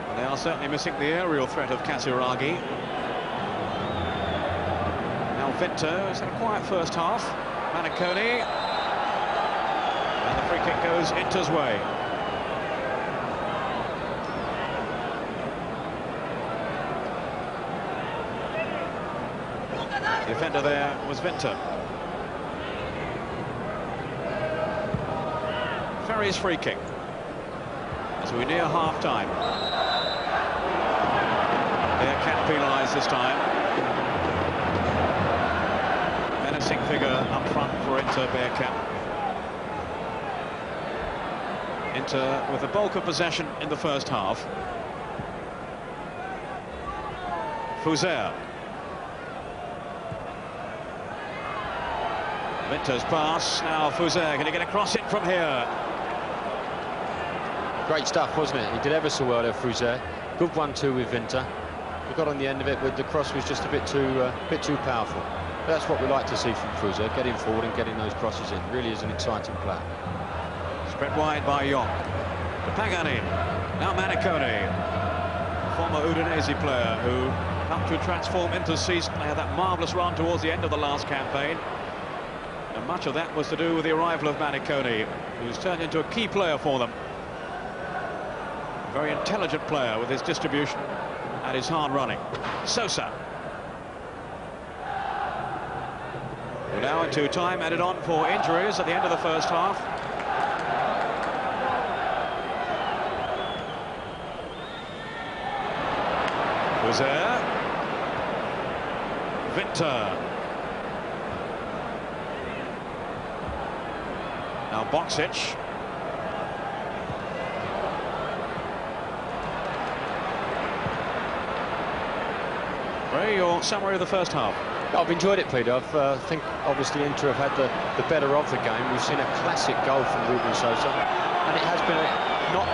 And they are certainly missing the aerial threat of Casiraghi. Now Vinto has had a quiet first half. Maniconi. And the free kick goes Inter's way. The defender there was Vinto. Ferry's free kick as we near half-time. Bergkamp penalised this time. Menacing figure up front for Inter, Bergkamp. Inter with the bulk of possession in the first half. Fuser. Vinto's pass, now Fuser, can he get a cross in from here? Great stuff, wasn't it? He did ever so well there, Fuser. Good 1-2 with Vinto. He got on the end of it, but the cross was just a bit too powerful. But that's what we like to see from Fuser, getting forward and getting those crosses in. Really is an exciting player. Spread wide by Young. To Pagani. Now Maniconi. Former Udinese player who helped to transform Inter's season. They had that marvellous run towards the end of the last campaign. And much of that was to do with the arrival of Maniconi, who's turned into a key player for them. A very intelligent player with his distribution and his hard running. Sosa. We're now into time added on for injuries at the end of the first half. Fuser. Vinto. Now Boksic. Ray, your summary of the first half? I've enjoyed it, Peter. I think obviously Inter have had the better of the game. We've seen a classic goal from Ruben Sosa, and it has been not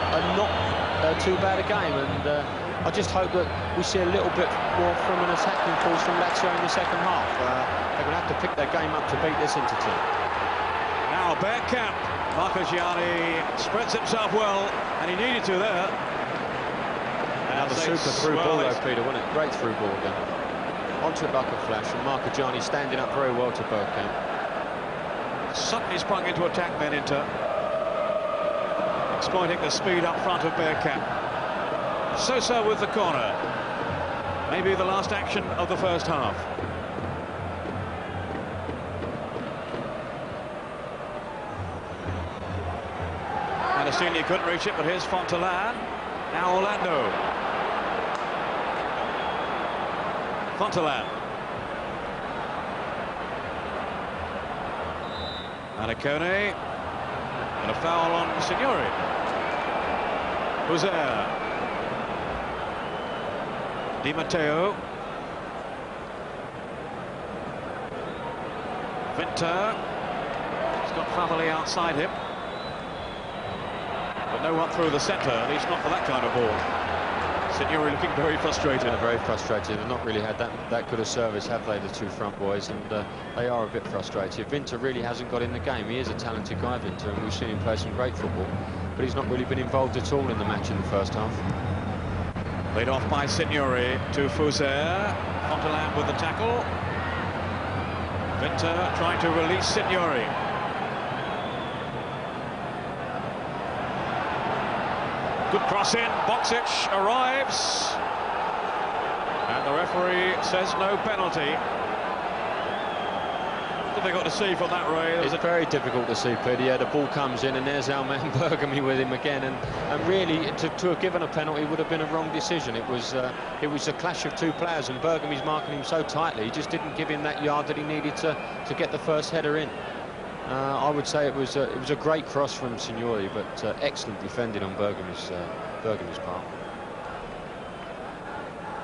too bad a game. And I just hope that we see a little bit more from an attacking force from Lazio in the second half. They're going to have to pick their game up to beat this Inter team. Now Bergkamp. Marco Gianni spreads himself well, and he needed to there. Another super through ball though, Peter, wasn't it? Great through ball again. onto it like a flash, and Marcagiani standing up very well to Bergkamp. Suddenly sprung into attack then, Inter. Exploiting the speed up front of Bergkamp. Sosa with the corner. Maybe the last action of the first half. Anastini couldn't reach it, but here's Fontalan. Now Orlando. Fontalan. Anacone. And a foul on Signori. Huzer. Di Matteo. Vinter. He's got Favali outside him. But no one through the centre, at least not for that kind of ball. Signori looking very frustrated. Yeah, very frustrated. They've not really had that good a service, have they, the two front boys? And they are a bit frustrated. Vinter really hasn't got in the game. He is a talented guy, Vinter, and we've seen him play some great football. But he's not really been involved at all in the match in the first half. Laid off by Signori to Huzer. Fontalan with the tackle. Vinter trying to release Signori. Good cross in. Boksic arrives. And the referee says no penalty. Difficult to see from that, Ray. It's very difficult to see, Peter. Yeah, the ball comes in and there's our man Bergomi with him again, and really to have given a penalty would have been a wrong decision. It was a clash of two players, and Bergomi's marking him so tightly, he just didn't give him that yard that he needed to get the first header in. I would say it was a great cross from Signori, but excellent defending on Bergomi's part.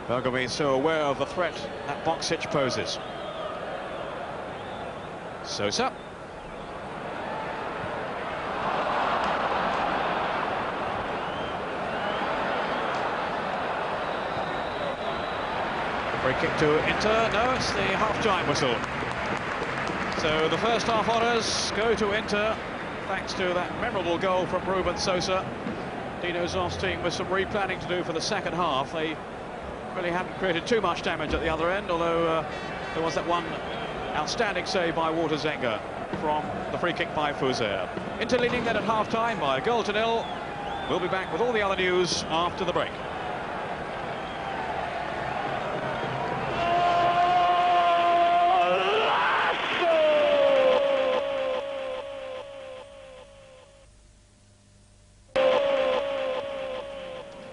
Bergomi is so aware of the threat that Boksic poses. Sosa. Free kick to Inter. No, it's the half-time whistle. So the first half honours go to Inter, thanks to that memorable goal from Ruben Sosa. Dino Zoff's team with some replanning to do for the second half. They really haven't created too much damage at the other end, although there was that one outstanding save by Waterzenga from the free kick by Huzer. Inter leading then at half-time by 1-0. We'll be back with all the other news after the break.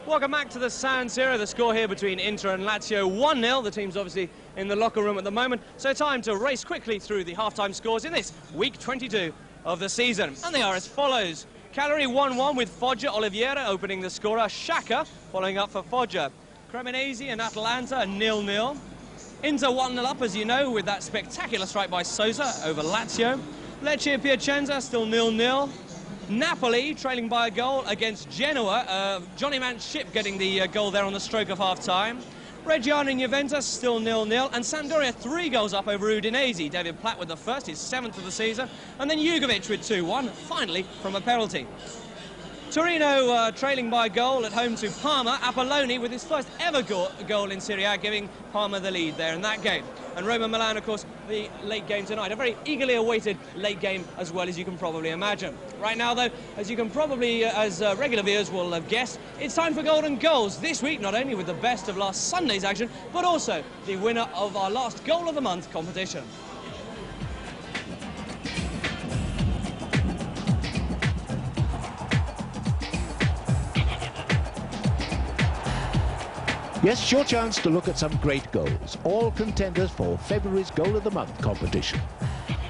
Welcome back to the San Siro. The score here between Inter and Lazio, 1-0. The team's obviously in the locker room at the moment. So time to race quickly through the half-time scores in this week 22 of the season. And they are as follows. Cagliari 1-1 with Foggia Oliveira opening the scorer. Xhaka following up for Foggia. Cremonese and Atalanta 0-0. Inter 1-0 up, as you know, with that spectacular strike by Sosa over Lazio. Lecce Piacenza still 0-0. Napoli trailing by a goal against Genoa. Johnny Manship getting the goal there on the stroke of half-time. Reggiano and Juventus still 0-0. And Sampdoria 3 goals up over Udinese. David Platt with the first, his 7th of the season. And then Jugovic with 2-1, finally from a penalty. Torino trailing by a goal at home to Parma. Apolloni with his first ever goal in Serie A, giving Parma the lead there in that game. And Roma Milan, of course, the late game tonight. A very eagerly awaited late game as well, as you can probably imagine. Right now, though, as you can probably, as regular viewers will have guessed, it's time for Golden Goals. This week, not only with the best of last Sunday's action, but also the winner of our last Goal of the Month competition. Yes, it's your chance to look at some great goals, all contenders for February's Goal of the Month competition.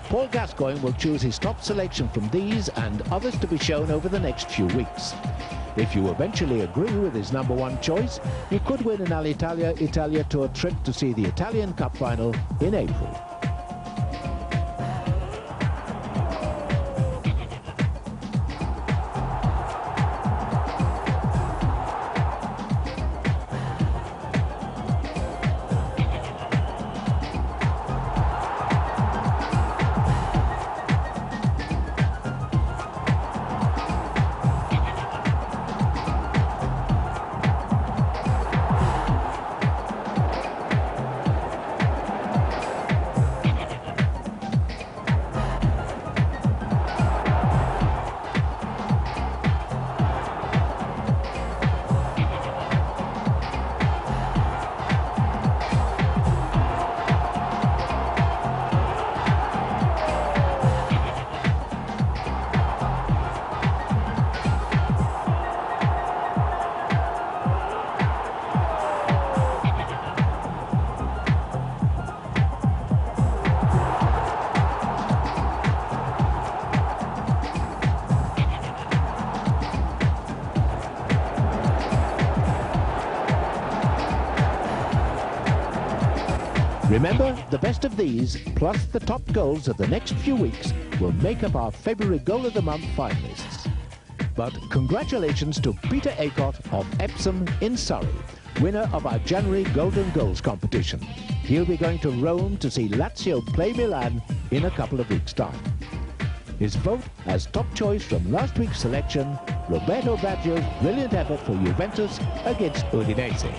Paul Gascoigne will choose his top selection from these and others to be shown over the next few weeks. If you eventually agree with his #1 choice, you could win an Alitalia Italia Tour trip to see the Italian Cup final in April. Remember, the best of these, plus the top goals of the next few weeks, will make up our February Goal of the Month finalists. But congratulations to Peter Aycott of Epsom in Surrey, winner of our January Golden Goals competition. He'll be going to Rome to see Lazio play Milan in a couple of weeks' time. His vote as top choice from last week's selection, Roberto Baggio's brilliant effort for Juventus against Udinese.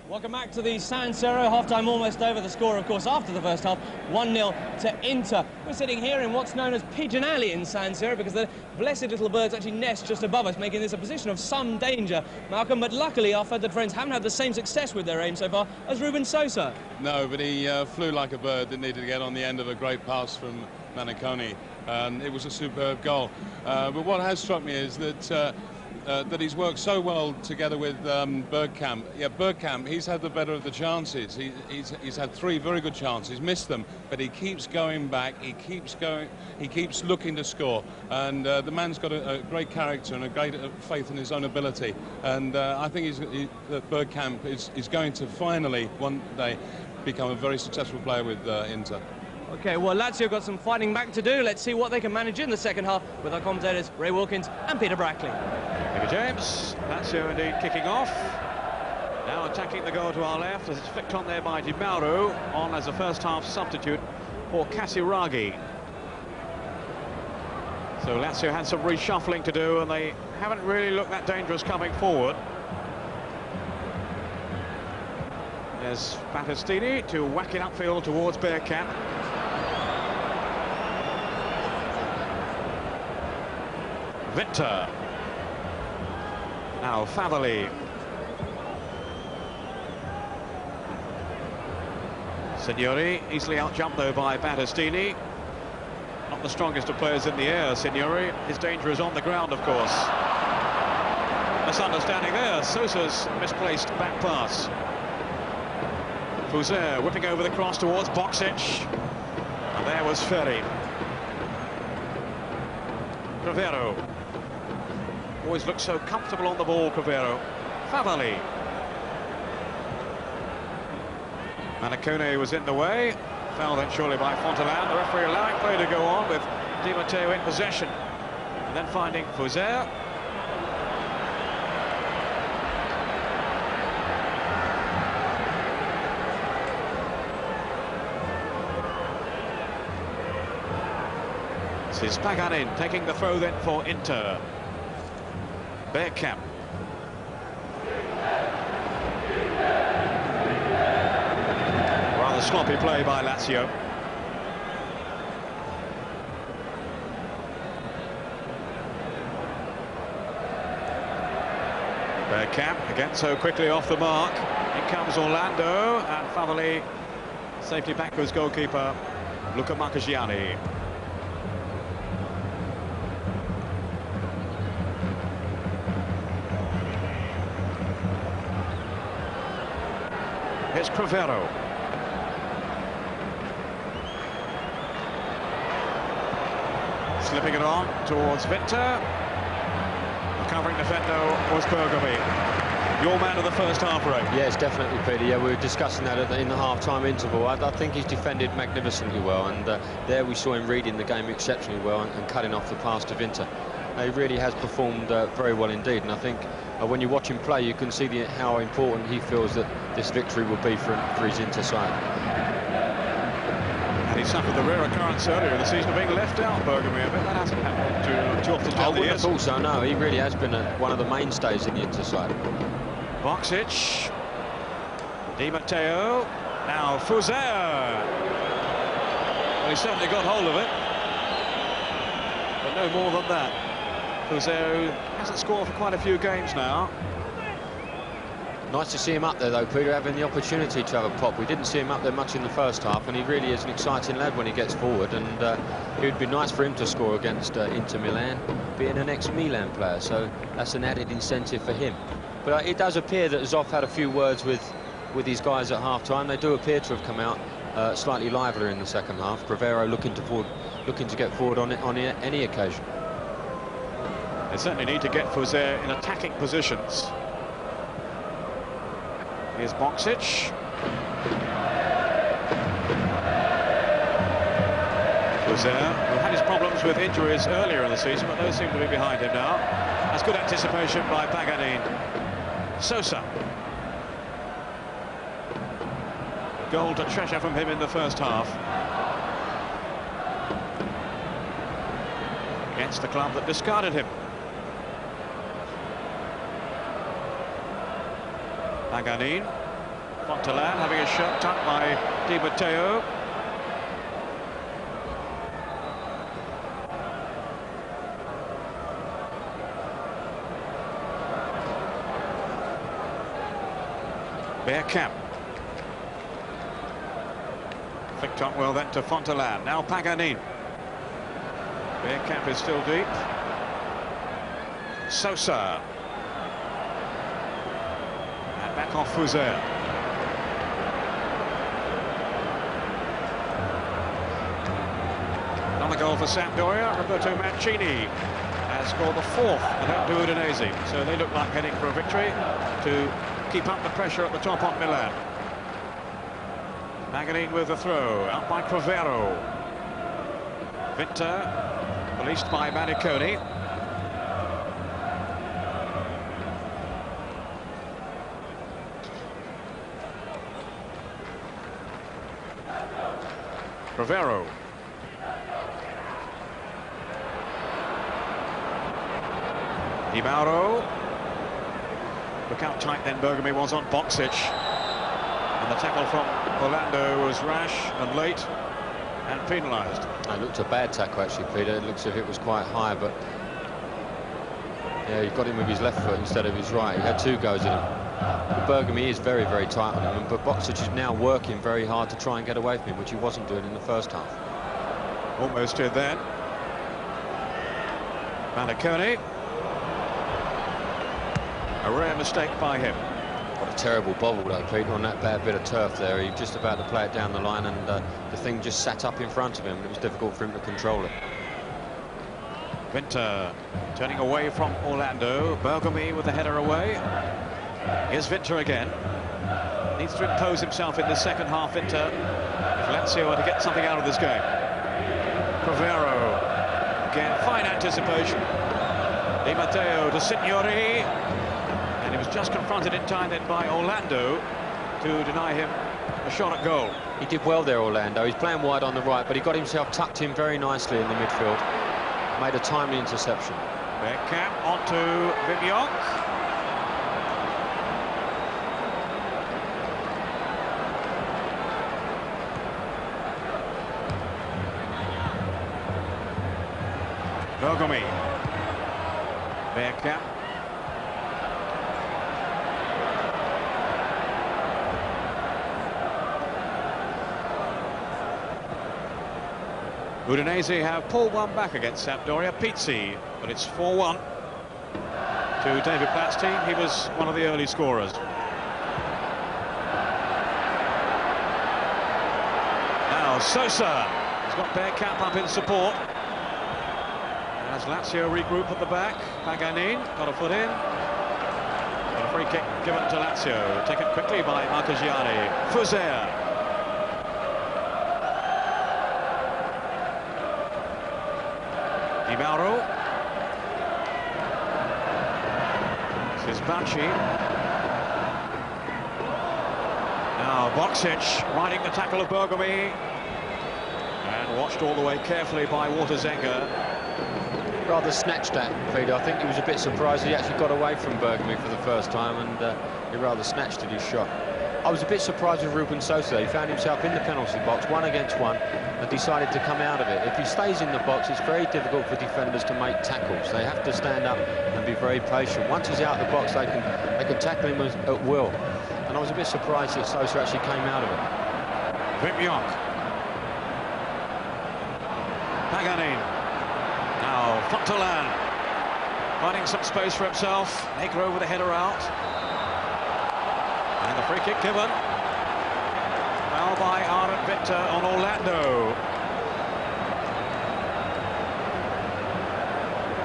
Welcome back to the San Siro. Half-time almost over. The score, of course, after the first half, 1-0 to Inter. We're sitting here in what's known as Pigeon Alley in San Siro because the blessed little birds actually nest just above us, making this a position of some danger, Malcolm. But luckily, our feathered friends haven't had the same success with their aim so far as Ruben Sosa. No, but he flew like a bird that needed to get on the end of a great pass from Maniconi. It was a superb goal. But what has struck me is that that he's worked so well together with Bergkamp. Yeah, Bergkamp, he's had the better of the chances. He's had 3 very good chances, missed them, but he keeps going back, he keeps going, he keeps looking to score. And the man's got a great character and a great faith in his own ability. And I think that Bergkamp is going to finally, one day, become a very successful player with Inter. OK, well, Lazio got some fighting back to do. Let's see what they can manage in the second half with our commentators Ray Wilkins and Peter Brackley. Thank you, James. Lazio indeed kicking off. Now attacking the goal to our left as it's flicked on there by Di Mauro, on as a first-half substitute for Casiraghi. So Lazio had some reshuffling to do, and they haven't really looked that dangerous coming forward. There's Battistini to whack it upfield towards Bergkamp. Winter. Now Favali. Signori, easily out-jumped though by Battistini. Not the strongest of players in the air, Signori. His danger is on the ground, of course. Misunderstanding there. Sosa's misplaced back pass. Fouzer whipping over the cross towards Boksic. And there was Ferri. Crivero. Always looks so comfortable on the ball, Crivero. Favali. Maniconi was in the way. Foul then surely by Fontelan. The referee allowing play to go on with Di Matteo in possession. And then finding Fouzer. This is Paganin taking the throw then for Inter. Bergkamp. Rather sloppy play by Lazio. Bergkamp again so quickly off the mark. In comes Orlando, and Favali safely back to his goalkeeper, Luca Marchigiani. Here's Crivero. Slipping it on towards Winter. The covering defender was Bergomi. Your man of the first half, Ray. Yes, definitely, Peter. Yeah, we were discussing that in the half-time interval. I think he's defended magnificently well, and there we saw him reading the game exceptionally well and cutting off the pass to Winter. He really has performed very well indeed, and I think when you watch him play, you can see how important he feels that this victory will be for his Inter side. And he suffered the rare occurrence earlier in the season of being left out, Bergomi, a bit. That hasn't happened too often. I wouldn't have thought so, no. He really has been one of the mainstays in the Inter side. Boksic. Di Matteo. Now Fouzer. Well, he certainly got hold of it. But no more than that. Fouzer hasn't scored for quite a few games now. Nice to see him up there, though, Peter, having the opportunity to have a pop. We didn't see him up there much in the first half, and he really is an exciting lad when he gets forward, and it would be nice for him to score against Inter Milan, being an ex-Milan player, so that's an added incentive for him. But it does appear that Zoff had a few words with his guys at half-time. They do appear to have come out slightly livelier in the second half. Crivero looking to get forward on any occasion. They certainly need to get Fuser in attacking positions. Here's Boksic. Fuser, who had his problems with injuries earlier in the season, but those seem to be behind him now. That's good anticipation by Paganin. Sosa. Goal to treasure from him in the first half. Against the club that discarded him. Paganin. Fontalan having his shirt tucked by Di Matteo. Bergkamp. Flicked up well then to Fontalan. Now Paganin. Bergkamp is still deep. Sosa. And back off Fuser. Another goal for Sampdoria. Roberto Mancini has scored the fourth without Udinese. So they look like heading for a victory to keep up the pressure at the top on Milan. Paganin with the throw, out by Crivero. Vinter, released by Bergkamp. Crivero. Di Mauro. Look how tight then Bergomi was on Boksic. And the tackle from Orlando was rash and late and penalised. It looked a bad tackle actually, Peter. It looks as if it was quite high, but yeah, he got him with his left foot instead of his right. He had two goes in him. But Bergomi is very, very tight on him, but Boksic is now working very hard to try and get away from him, which he wasn't doing in the first half. Almost did then. Bergkamp. A rare mistake by him. What a terrible bobble though, Peter, on that bad bit of turf there. He was just about to play it down the line, and the thing just sat up in front of him, and it was difficult for him to control it. Vinter turning away from Orlando. Bergomi with the header away. Here's Vinter again. Needs to impose himself in the second half, Vinter, if Lazio are to get something out of this game. Crivero. Again, fine anticipation. Di Matteo to Signori. And he was just confronted in time then by Orlando to deny him a shot at goal. He did well there, Orlando. He's playing wide on the right, but he got himself tucked in very nicely in the midfield. Made a timely interception. Bergkamp onto Vivian. Bergomi. Bergkamp. Udinese have pulled one back against Sampdoria. Pizzi, but it's 4-1 to David Platt's team. He was one of the early scorers. Now Sosa has got Bergkamp up in support. As Lazio regroup at the back, Paganin got a foot in. And a free kick given to Lazio, taken quickly by Marchigiani. Fuser. Di Mauro. This is Bacci. Now Boksic riding the tackle of Bergomi. And watched all the way carefully by Waterzenga. Rather snatched at, Peter. I think he was a bit surprised he actually got away from Bergomi for the first time, and he rather snatched at his shot. I was a bit surprised with Ruben Sosa. He found himself in the penalty box, 1-against-1, and decided to come out of it. If he stays in the box, it's very difficult for defenders to make tackles. They have to stand up and be very patient. Once he's out of the box, they can tackle him at will. And I was a bit surprised that Sosa actually came out of it. Vivian. Paganin. Now Fontalan finding some space for himself. Negro with a header out. And the free kick given. Well, by Aaron Winter on Orlando.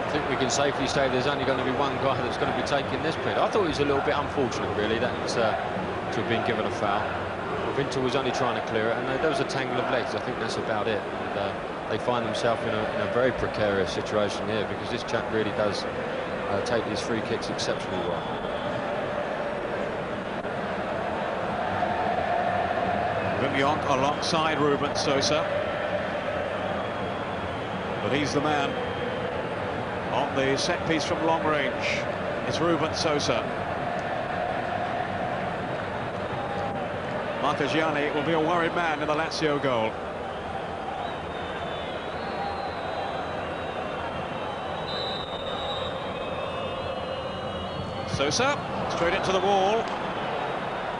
I think we can safely say there's only going to be one guy that's going to be taking this pit. I thought it was a little bit unfortunate, really, that to have been given a foul. Winter was only trying to clear it, and there was a tangle of legs. I think that's about it. And, they find themselves in a very precarious situation here, because this chap really does take these free kicks exceptionally well. Ruben alongside Ruben Sosa, but he's the man on the set piece from long range. It's Ruben Sosa. Marcagiani will be a worried man in the Lazio goal. Sosa, straight into the wall.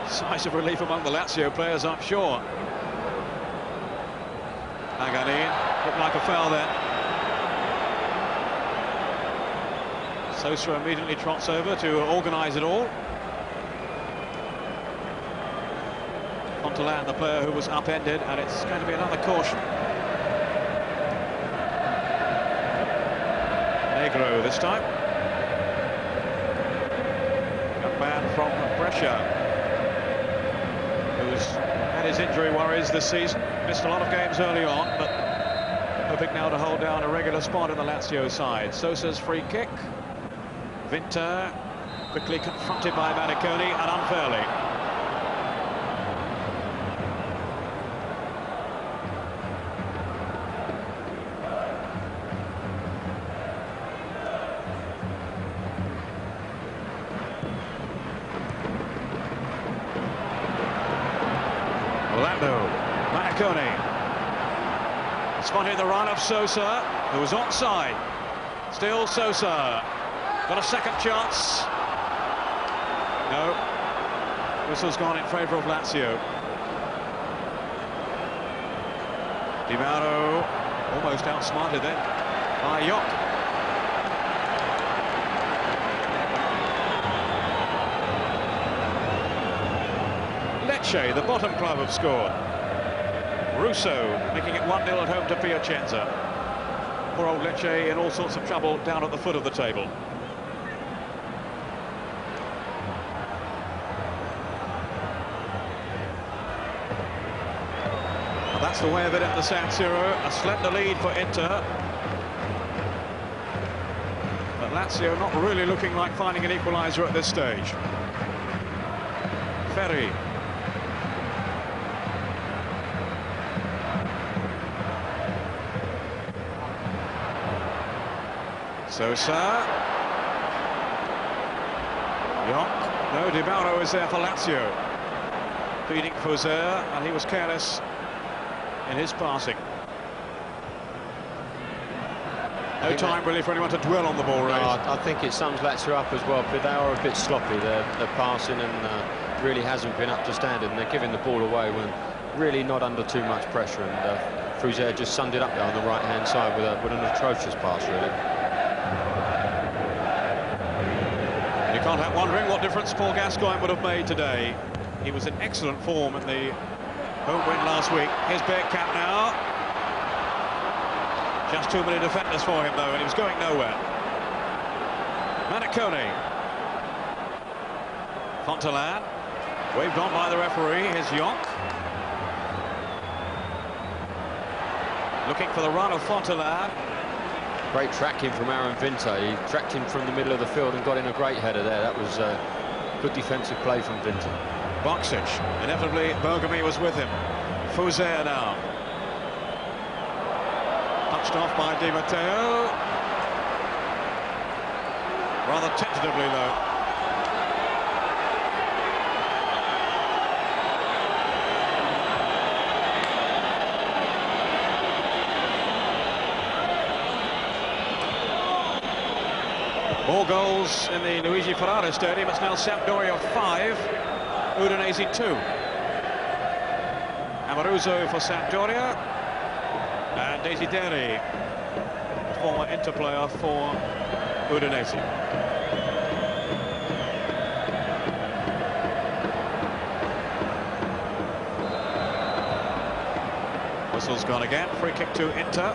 Sighs of relief among the Lazio players, I'm sure. Pagani, looked like a foul there. Sosa immediately trots over to organise it all. Fontalan, the player who was upended, and it's going to be another caution. Negro this time. Young man from Brescia, who's had his injury worries this season. Missed a lot of games early on, but hoping now to hold down a regular spot in the Lazio side. Sosa's free kick. Winter quickly confronted by Bergkamp, and unfairly. Orlando, Bergkamp spotted the run of Sosa, who was onside. Still Sosa. Got a second chance. No. Whistle's gone in favour of Lazio. Di Mauro almost outsmarted then by Jock. Lecce, the bottom club, have scored. Russo making it 1-0 at home to Piacenza. Poor old Lecce in all sorts of trouble down at the foot of the table. That's the way of it at the San Siro. A slender lead for Inter. But Lazio not really looking like finding an equaliser at this stage. Ferri. Sosa. Jock. No, Di Mauro is there for Lazio. Feeding Fauzer, and he was careless in his passing. No time really for anyone to dwell on the ball, really. I think it sums Lazio up as well, but they are a bit sloppy. They're passing and really hasn't been up to standard, and they're giving the ball away when really not under too much pressure. And Fauzer just summed it up there on the right-hand side with an atrocious pass, really. You can't help wondering what difference Paul Gascoigne would have made today. He was in excellent form in the home win last week. Here's Bergkamp now. Just too many defenders for him, though, and he was going nowhere. Manicone. Fontalan. Waved on by the referee. Here's Jock. Looking for the run of Fontalan. Great tracking from Aaron Winter. He tracked him from the middle of the field and got in a great header there. That was good defensive play from Winter. Boksic. Inevitably, Bergomi was with him. Fauzer now. Touched off by Di Matteo. Rather tentatively, though. More goals in the Luigi Ferrara Stadium. It's now Sampdoria 5, Udinese 2. Amoruso for Sampdoria, and Desideri, the former Inter player, for Udinese. whistle's gone again. Free kick to Inter.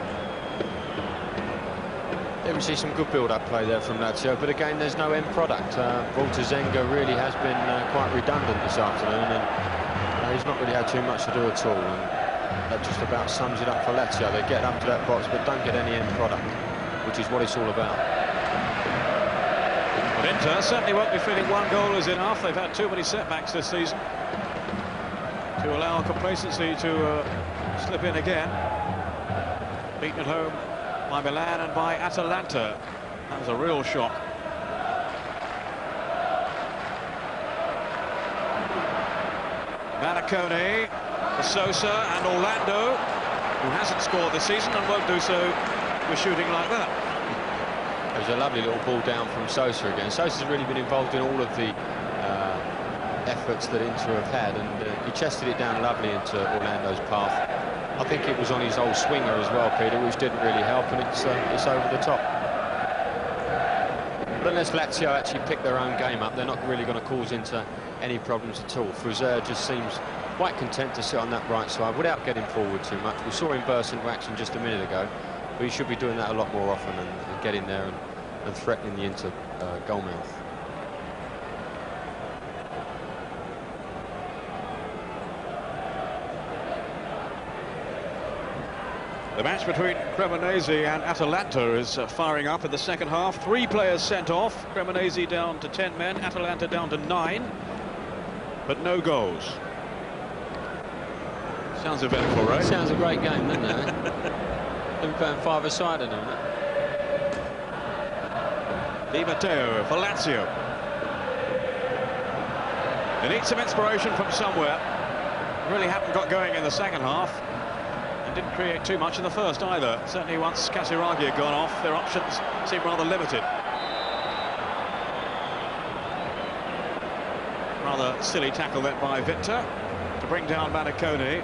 Yeah, we see some good build-up play there from Lazio, but again, there's no end product. Zenga really has been quite redundant this afternoon, and he's not really had too much to do at all. And that just about sums it up for Lazio. They get up to that box, but don't get any end product, which is what it's all about. But Inter certainly won't be feeling one goal is enough. They've had too many setbacks this season to allow complacency to slip in again. Beaten at home by Milan and by Atalanta. That was a real shock. Marconi for Sosa and Orlando, who hasn't scored this season and won't do so with shooting like that. There's a lovely little ball down from Sosa again. Sosa's really been involved in all of the efforts that Inter have had, and he chested it down lovely into Orlando's path. I think it was on his old swinger as well, Peter, which didn't really help, and it's over the top. But unless Lazio actually pick their own game up, they're not really going to cause Inter any problems at all. Frizer just seems quite content to sit on that right side without getting forward too much. We saw him burst into action just a minute ago, but he should be doing that a lot more often and getting there and threatening the Inter goal mouth. The match between Cremonese and Atalanta is firing up in the second half. 3 players sent off. Cremonese down to 10 men, Atalanta down to 9, but no goals. Sounds eventful, right? Sounds a great game, doesn't it? They're playing five-a-side at the moment. Di Matteo for Lazio. They need some inspiration from somewhere. Really haven't got going in the second half. Didn't create too much in the first either. Certainly once Casiraghi had gone off, their options seem rather limited. Rather silly tackle then by Victor to bring down Marconi.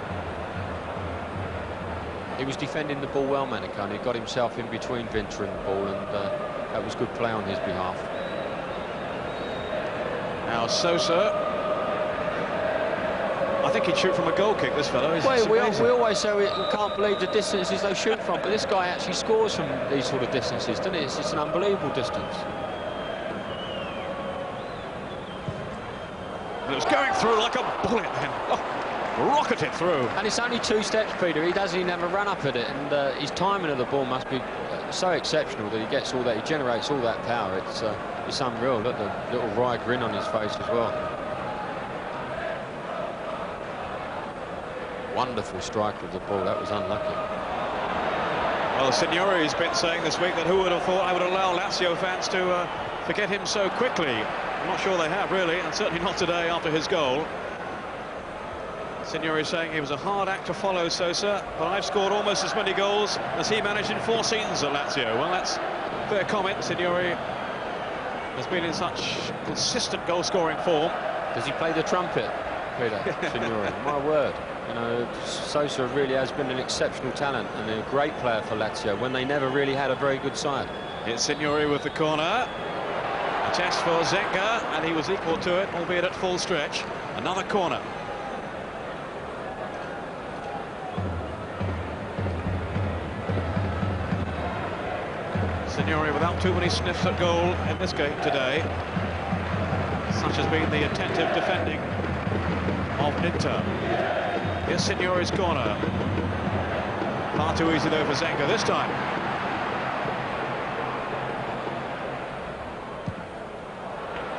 He was defending the ball well, Marconi. Got himself in between Victor and the ball, and that was good play on his behalf. Now Sosa. I think he'd shoot from a goal kick, this fellow. Well, we always say we can't believe the distances they shoot from, but this guy actually scores from these sort of distances, doesn't it? It's an unbelievable distance. It was going through like a bullet then. Oh, rocketed through. And it's only 2 steps, Peter. He doesn't even have a run up at it, and his timing of the ball must be so exceptional that he gets all that, he generates all that power. It's unreal. Look, the little wry grin on his face as well. Wonderful strike with the ball. That was unlucky. Well, Signori's been saying this week that who would have thought I would allow Lazio fans to forget him so quickly. I'm not sure they have, really, and certainly not today after his goal. Signori saying he was a hard act to follow, Sosa, but I've scored almost as many goals as he managed in 4 seasons at Lazio. Well, that's fair comment. Signori has been in such consistent goal-scoring form. Does he play the trumpet, Peter? Signori, my word. You know, Sosa really has been an exceptional talent and a great player for Lazio when they never really had a very good side. It's Signori with the corner. A test for Zenga, and he was equal to it, albeit at full stretch. Another corner. Signori without too many sniffs at goal in this game today. Such has been the attentive defending of Inter. Here's Signori's corner. Far too easy though for Zenga this time.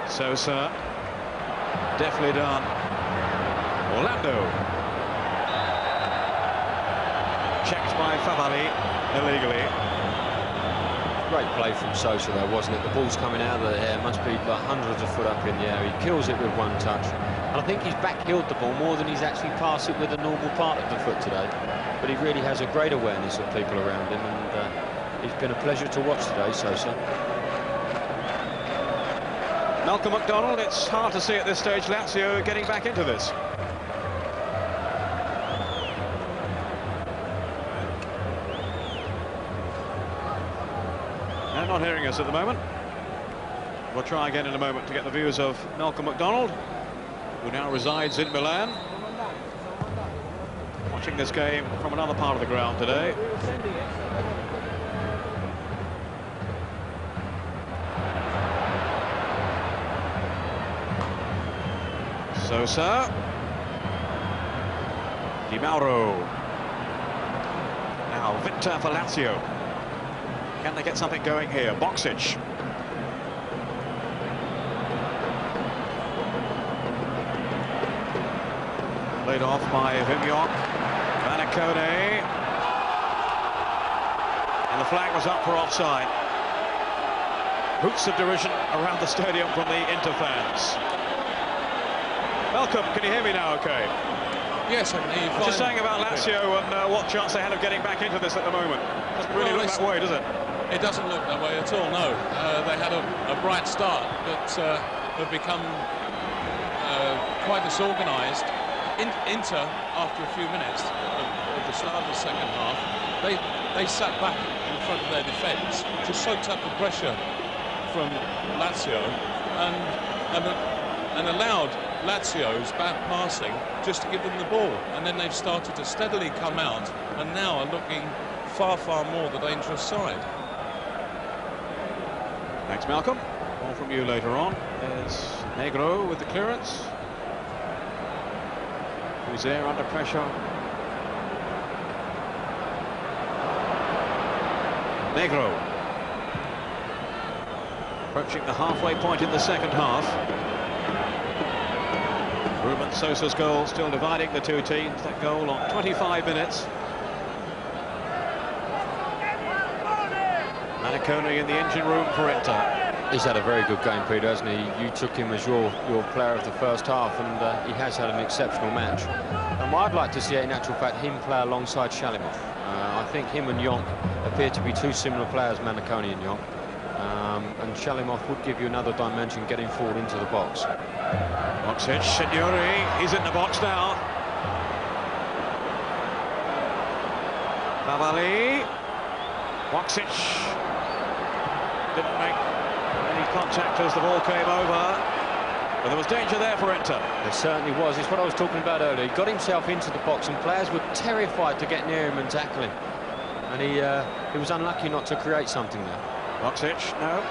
Sosa. Definitely done. Orlando. Checked by Favali illegally. Great play from Sosa though, wasn't it? The ball's coming out of the air, must be like hundreds of foot up in the air. He kills it with one touch. And I think he's back-heeled the ball more than he's actually passed it with the normal part of the foot today. But he really has a great awareness of people around him, and it's been a pleasure to watch today, Sosa. Malcolm McDonald, it's hard to see at this stage Lazio getting back into this. They're not hearing us at the moment. We'll try again in a moment to get the views of Malcolm McDonald, who now resides in Milan. watching this game from another part of the ground today. Sosa. Di Mauro. Now Victor for Lazio. Can they get something going here? Boksic. Laid off by Vimyok. Manicone. And the flag was up for offside. Hoots of derision around the stadium from the Inter fans. Bergkamp, can you hear me now okay? Yes, I can hear you fine. Just saying about Lazio and what chance they had of getting back into this at the moment. Doesn't really look that way, does it? It doesn't look that way at all, no. They had a bright start, but have become quite disorganised. Inter, after a few minutes of the start of the second half, they sat back in front of their defence, just soaked up the pressure from Lazio and allowed Lazio's bad passing just to give them the ball, and then they've started to steadily come out and now are looking far more the dangerous side. Thanks, Malcolm. More from you later on. There's Negro with the clearance. Who's there under pressure? Negro. Approaching the halfway point in the second half. Ruben Sosa's goal still dividing the two teams. That goal on 25 minutes. Manicone in the engine room for Inter. He's had a very good game, Peter, hasn't he? You took him as your player of the first half, and he has had an exceptional match. And what I'd like to see, in actual fact, him play alongside Shalimov. I think him and Yonk appear to be two similar players, Manicone and Yonk. And Shalimov would give you another dimension getting forward into the box. Boksic, Signori, he's in the box now. Favali. Boksic didn't make any contact as the ball came over. But there was danger there for Inter. There certainly was. It's what I was talking about earlier. He got himself into the box and players were terrified to get near him and tackle him. And he was unlucky not to create something there. Boksic, no.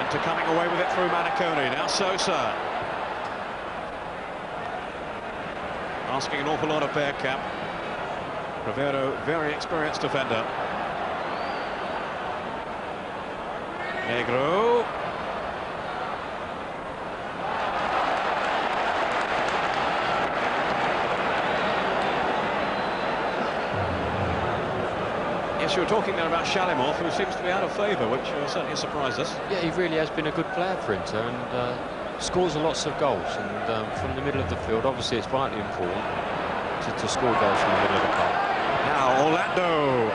Inter coming away with it through Manicone. Now Sosa. Asking an awful lot of Bergkamp. Rivero, very experienced defender. Negro. Yes, you were talking there about Shalimov, who seems to be out of favour, which certainly surprised us. Yeah, he really has been a good player for Inter and scores lots of goals. And from the middle of the field, obviously it's vitally important to score goals from the middle of the park. Now Orlando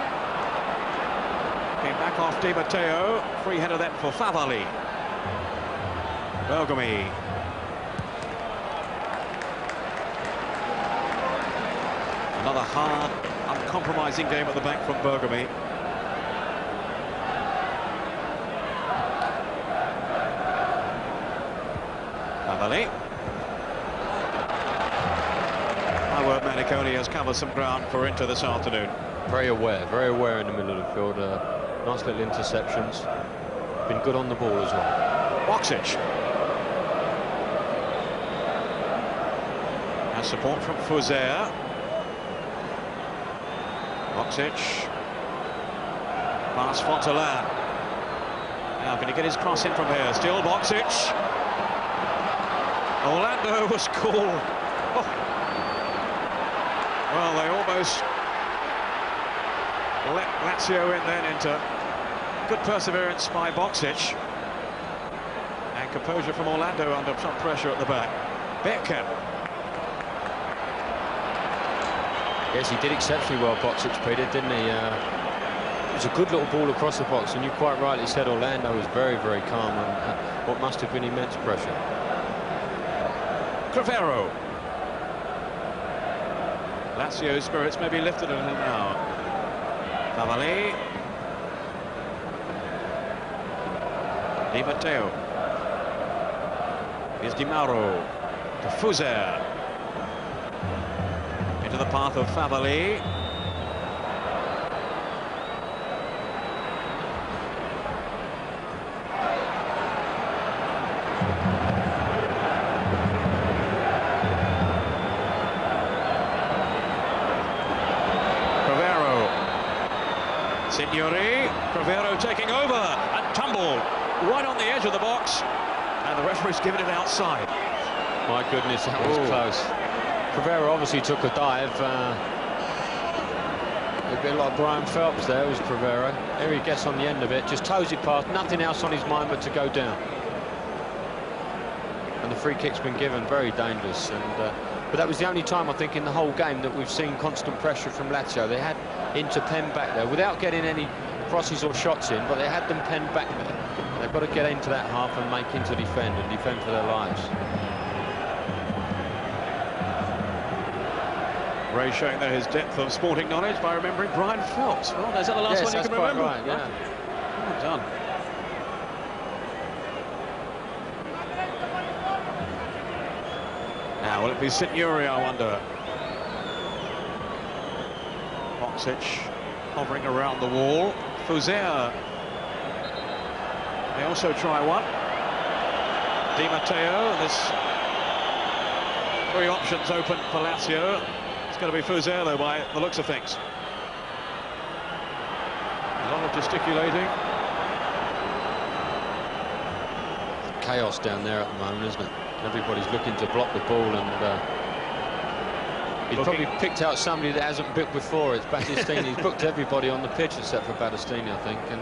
came back off Di Matteo. Free header then for Favali. Bergomi. Another hard, uncompromising game at the back from Bergomi. Favali. My word, Manicone has covered some ground for Inter this afternoon. Very aware in the middle of the field. Nice little interceptions. Been good on the ball as well. Boksic. Has support from Fuzer. Boksic. Pass Fontaine. Now can he get his cross in from here? Still Boksic. Orlando was cool. Oh. Well, they almost let Lazio in then into good perseverance by Boksic. And composure from Orlando under some pressure at the back. Bergkamp. Yes, he did exceptionally well, Boksic, Peter, didn't he? It was a good little ball across the box, and you quite rightly said Orlando was very calm and what must have been immense pressure. Rivero. Lazio's spirits may be lifted a little now. Favali. Di Matteo. Here's Di Mauro to Fuzer. into the path of Favalli. Signori, Crivero taking over and tumbled right on the edge of the box, and the referee's given it outside. My goodness, that was close. Crivero obviously took a dive. A bit like Brian Phelps there was Crivero. Here he gets on the end of it, just toes it past, nothing else on his mind but to go down. And the free kick's been given, very dangerous. But that was the only time, I think, in the whole game that we've seen constant pressure from Lazio. They had Inter penned back there without getting any crosses or shots in, but they had them penned back there. They've got to get into that half and make Inter defend and defend for their lives. Ray showing there his depth of sporting knowledge by remembering Brian Phelps. Well, is that the last one you can remember? Right, yeah. Well done. Now, will it be Signori, I wonder? Boksic hovering around the wall. Fuzea may also try one. Di Matteo, there's 3 options open for Lazio. It's going to be Fuzea, though, by the looks of things. A lot of gesticulating. Chaos down there at the moment, isn't it? Everybody's looking to block the ball, and he's probably picked out somebody that hasn't booked before. It's Battistini. He's booked everybody on the pitch except for Battistini, I think. And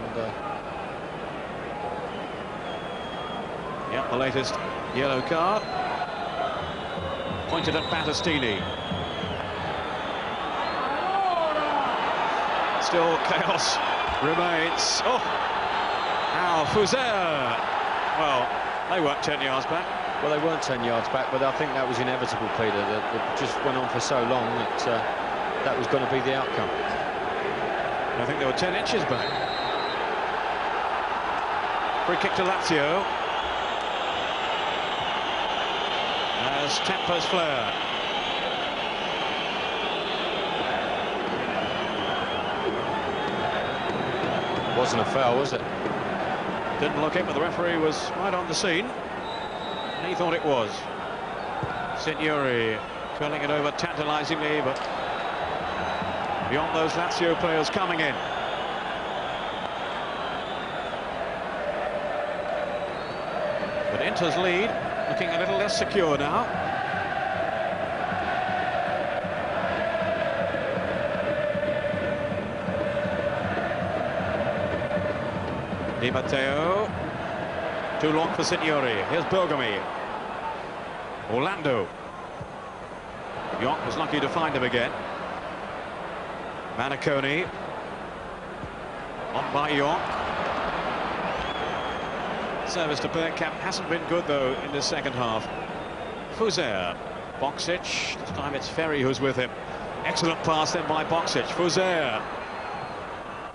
yeah, the latest yellow card pointed at Battistini. Still chaos remains. Oh, now Fuzea. Well, they weren't 10 yards back. Well, they weren't 10 yards back, but I think that was inevitable, Peter. It just went on for so long that that was going to be the outcome. I think they were 10 inches back. Free kick to Lazio. As tempers flare. Wasn't a foul, was it? Didn't look in, but the referee was right on the scene. And he thought it was. Signori curling it over tantalizingly, but beyond those Lazio players coming in. But Inter's lead looking a little less secure now. Di Matteo. Too long for Signori. Here's Bergomi. Orlando. Yonk was lucky to find him again. Maniconi. On by Yonk. Service to Bergkamp hasn't been good, though, in the second half. Fuzea. Boksic. This time it's Ferry who's with him. Excellent pass then by Boksic. Fuzea.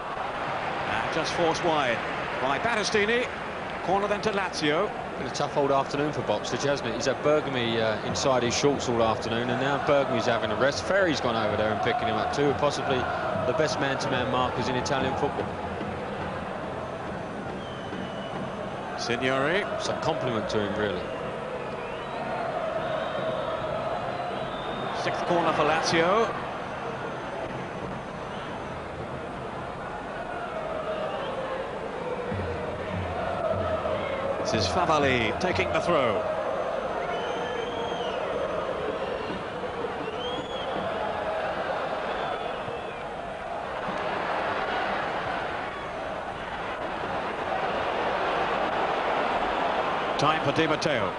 And just forced wide by Battistini. Corner then to Lazio. Been a tough old afternoon for Boksic, hasn't it? He's had Bergomi inside his shorts all afternoon, and now Bergomi's having a rest. Ferry's gone over there and picking him up too, possibly the best man-to-man markers in Italian football. Signori. It's a compliment to him, really. 6th corner for Lazio. This is Favalli taking the throw. Time for Di Matteo.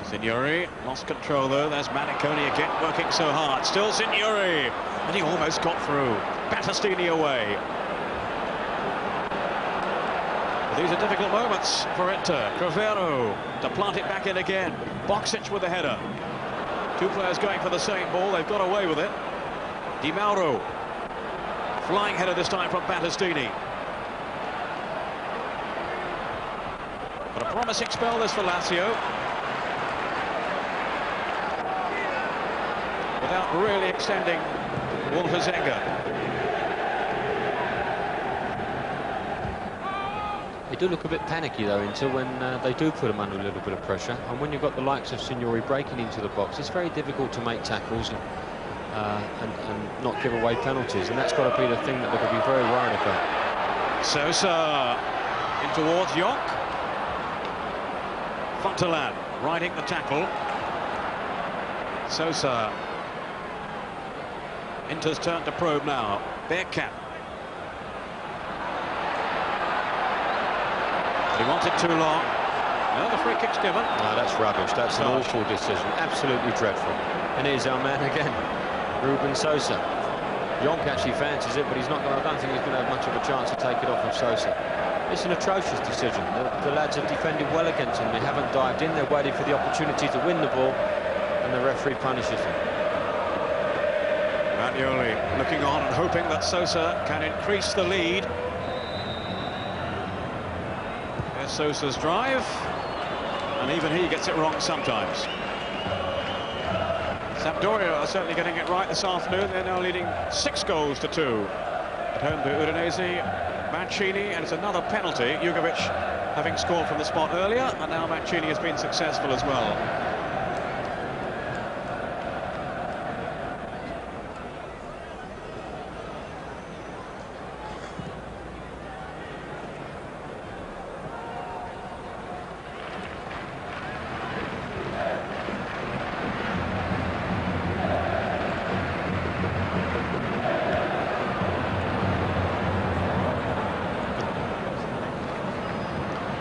Signori lost control though. There's Maniconi again working so hard. Still Signori, and he almost got through. Battistini away. These are difficult moments for Inter. Crivero to plant it back in again. Boksic with the header. 2 players going for the same ball. They've got away with it. Di Mauro. Flying header this time from Battistini. But a promising spell this for Lazio. without really extending Walter's anger. They do look a bit panicky though until when they do put them under a little bit of pressure, and when you've got the likes of Signori breaking into the box, it's very difficult to make tackles and not give away penalties, and that's got to be the thing that they're going to be very worried about. Sosa in towards York. Fontelan riding the tackle. Sosa. Inter's turn to probe now. Bergkamp. He wanted too long. No, the free kick's given. No, that's rubbish. That's an awful decision. Absolutely dreadful. And here's our man again, Ruben Sosa. Yonk actually fancies it, but he's not going. I don't think he's going to have much of a chance to take it off of Sosa. It's an atrocious decision. The lads have defended well against him. They haven't dived in. They're waiting for the opportunity to win the ball, and the referee punishes them. Bagnoli looking on and hoping that Sosa can increase the lead. There's Sosa's drive, and even he gets it wrong sometimes. Sampdoria are certainly getting it right this afternoon. They're now leading 6-2 at home to Udinese. Mancini, and it's another penalty. Jugovic having scored from the spot earlier, and now Mancini has been successful as well.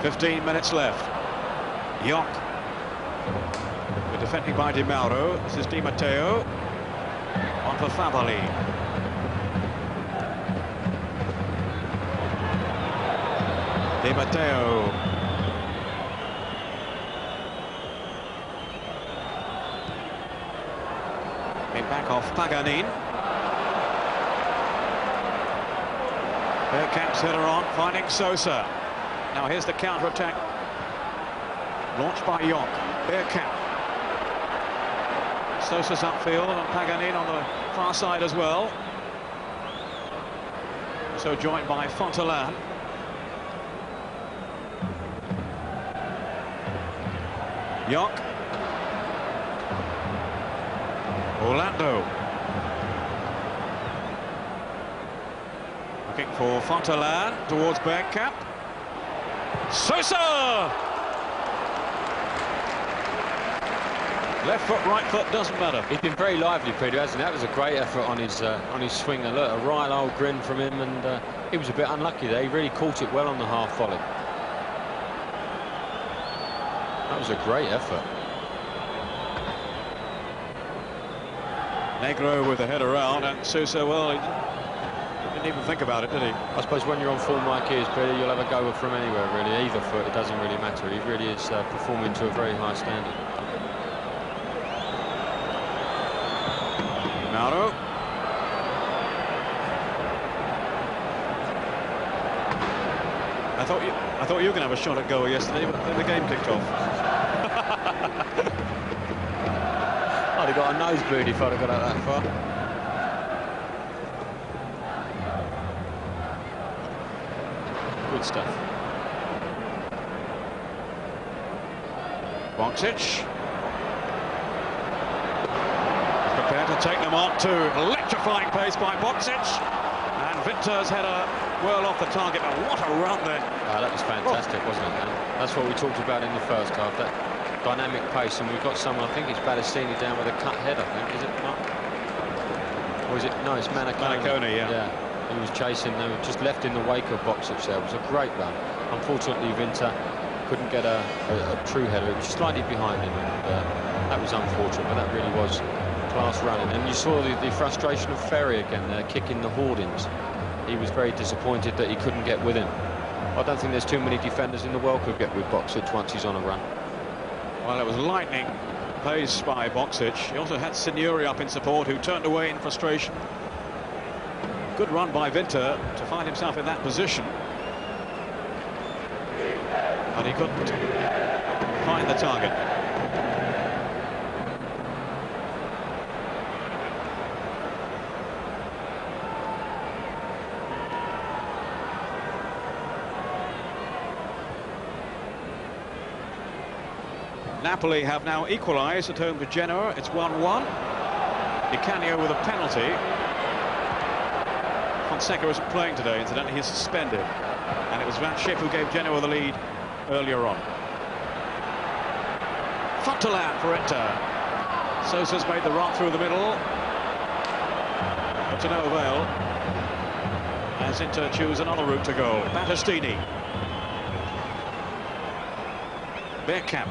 Fifteen minutes left. York. We're defending by Di Mauro. This is Di Matteo. On for Favali. Di Matteo. Made back off Paganin. Bergkamp's header on, finding Sosa. Now here's the counter-attack launched by York. Bergkamp. Sosa's upfield and Paganin on the far side as well. So joined by Fontelan. York. Orlando. Looking for Fontelan towards Bergkamp. Sosa! Left foot, right foot, doesn't matter. He's been very lively, Peter, hasn't he? That was a great effort on his swing. A right old grin from him, and he was a bit unlucky there. He really caught it well on the half volley. That was a great effort. Negro with the head around, and Sosa, well, he didn't even think about it, did he? I suppose when you're on form like he is, Peter, you'll have a go from anywhere, really. Either foot, it doesn't really matter. He really is performing to a very high standard. Mauro. I thought you were going to have a shot at goal yesterday, but then the game kicked off. I'd have got a nosebleed if I'd have got out that far. Good stuff. Boksic. Prepared to take them on to electrifying pace by Boksic. And Vinter's header well off the target. And what a run there. That was fantastic, wasn't it? And that's what we talked about in the first half, that dynamic pace. And we've got someone, I think it's Balasini down with a cut head, I think. Is it not? Or is it? No, it's Manacone. Yeah. He was chasing. They were just left in the wake of Boksic there. It was a great run. Unfortunately, Vinter couldn't get a true header. It was slightly behind him, and that was unfortunate, but that really was class running. And you saw the frustration of Ferry again there, kicking the hoardings. He was very disappointed that he couldn't get with him. I don't think there's too many defenders in the world who get with Boksic once he's on a run. Well, it was lightning pace by Boksic. He also had Signori up in support, who turned away in frustration. Good run by Vinter to find himself in that position. But he couldn't find the target. Napoli have now equalised at home to Genoa. It's 1-1. Di Canio with a penalty. Fonseca isn't playing today, incidentally, he's suspended. And it was Van Schip who gave Genoa the lead earlier on. Fontaine for Inter. Sosa's made the run through the middle. But to no avail. As Inter choose another route to goal. Battistini. Bergkamp.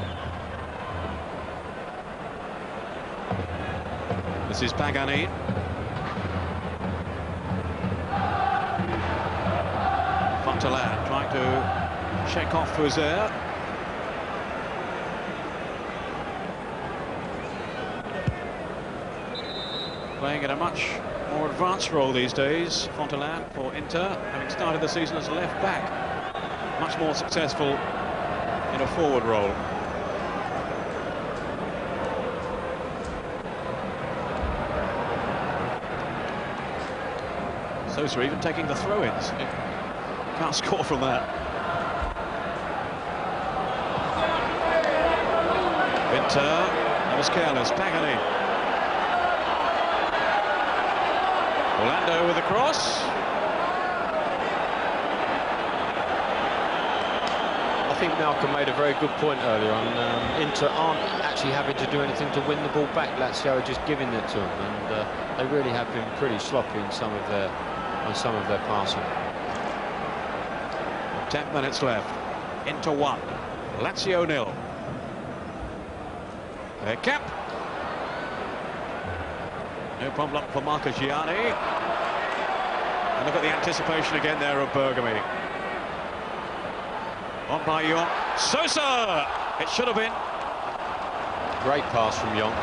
This is Pagani. Fontaine trying to shake off Fuser. Playing in a much more advanced role these days, Fontaine for Inter, having started the season as a left back. Much more successful in a forward role. Sosa even taking the throw-ins. Can't score from that. Inter, that was careless. Pagani. Orlando with the cross. I think Malcolm made a very good point earlier on. Inter aren't actually having to do anything to win the ball back. Lazio are just giving it to them, and they really have been pretty sloppy in some of their passing. 10 minutes left. Inter 1. Lazio 0. Bergkamp. No problem for Marco Gianni. And look at the anticipation again there of Bergomi. On by Jonk. Sosa! It should have been. Great pass from Jonk.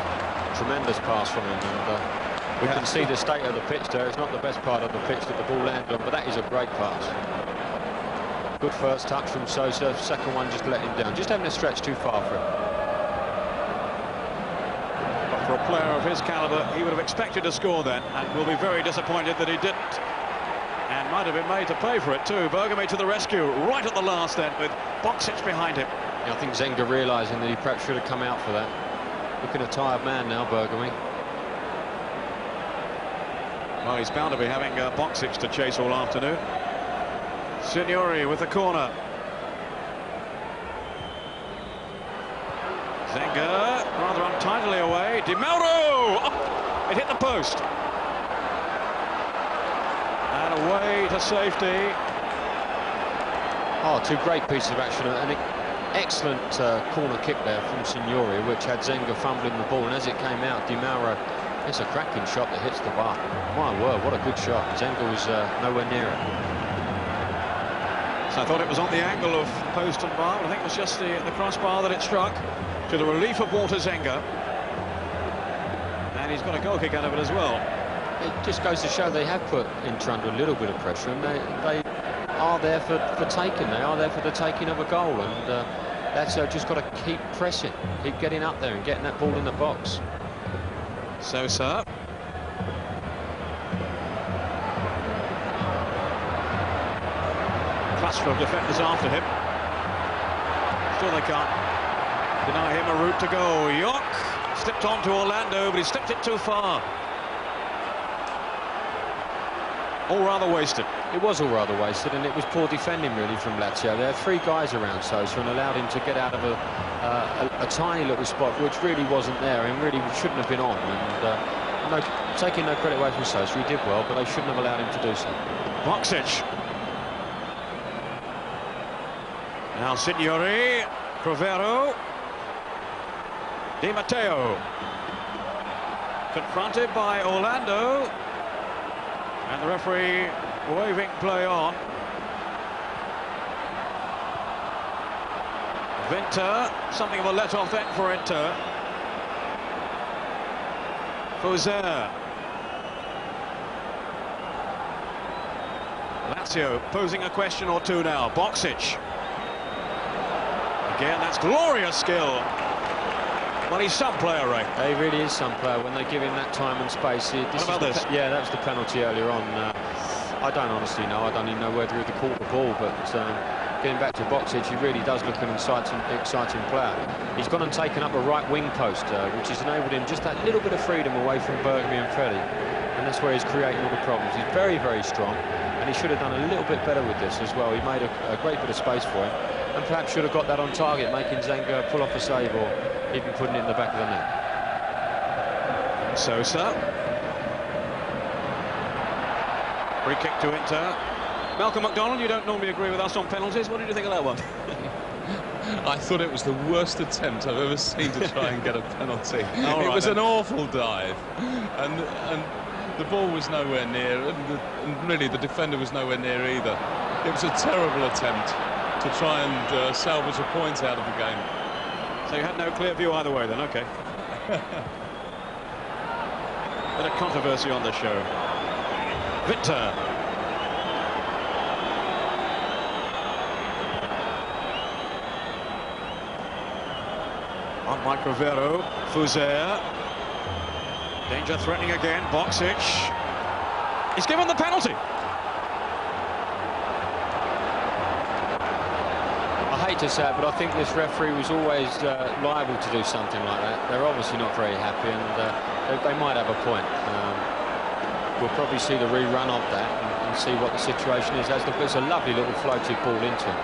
Tremendous pass from him. And we can see the state of the pitch there. It's not the best part of the pitch that the ball landed on, but that is a great pass. Good first touch from Sosa. Second one just let him down. Just having a stretch too far for him. But for a player of his calibre, he would have expected to score then, and will be very disappointed that he didn't. And might have been made to pay for it too. Bergomi to the rescue right at the last then, with Boksic behind him. Yeah, I think Zenga realising that he perhaps should have come out for that. Looking a tired man now, Bergomi. Well, he's bound to be having Boksic to chase all afternoon. Signori with the corner. Zenga rather untidily away. Di Mauro! Oh, it hit the post. And away to safety. Oh, two great pieces of action. An excellent corner kick there from Signori, which had Zenga fumbling the ball. And as it came out, Di Mauro, it's a cracking shot that hits the bar. My word, what a good shot. Zenga was nowhere near it. So I thought it was on the angle of post and bar, but I think it was just the crossbar that it struck, to the relief of Walter Zenga. And he's got a goal kick out of it as well. It just goes to show they have put Inter under a little bit of pressure, and they are there for taking. They are there for the taking of a goal, and that's just got to keep pressing, keep getting up there and getting that ball in the box. Sosa. Cluster of defenders after him. Still they can't deny him a route to go. Jonk slipped on to Orlando, but he slipped it too far. All rather wasted. It was all rather wasted, and it was poor defending really from Lazio. There are three guys around Sosa and allowed him to get out of a tiny little spot which really wasn't there and really shouldn't have been on. And taking no credit away from Sosa, he did well, but they shouldn't have allowed him to do so. Boksic. Now Signori, Crovero, Di Matteo. Confronted by Orlando. And the referee waving play on. Winter, something of a let-off then for Inter. Fuser. Lazio posing a question or two now. Boksic. Again, that's glorious skill. Well, he's some player, Ray. He really is some player when they give him that time and space. What about this? Yeah, that was the penalty earlier on. I don't honestly know. I don't even know whether he'd have caught the ball, but getting back to Boksic, he really does look an exciting player. He's gone and taken up a right wing post, which has enabled him just that little bit of freedom away from Bergomi and Freddie, and that's where he's creating all the problems. He's very, very strong, and he should have done a little bit better with this as well. He made a great bit of space for him, and perhaps should have got that on target, making Zenga pull off a save or even putting it in the back of the net. Sosa. Free kick to Inter. Malcolm McDonald, you don't normally agree with us on penalties. What did you think of that one? I thought it was the worst attempt I've ever seen to try and get a penalty. It was an awful dive, and the ball was nowhere near, and really the defender was nowhere near either. It was a terrible attempt to try and salvage a point out of the game. So you had no clear view either way then, okay. Bit of controversy on the show. Victor. On Mike Rivero, Fuser. Danger threatening again, Boksic. He's given the penalty. I hate to say it, but I think this referee was always liable to do something like that. They're obviously not very happy, and they might have a point. We'll probably see the rerun of that and see what the situation is. It's a lovely little floated ball into him.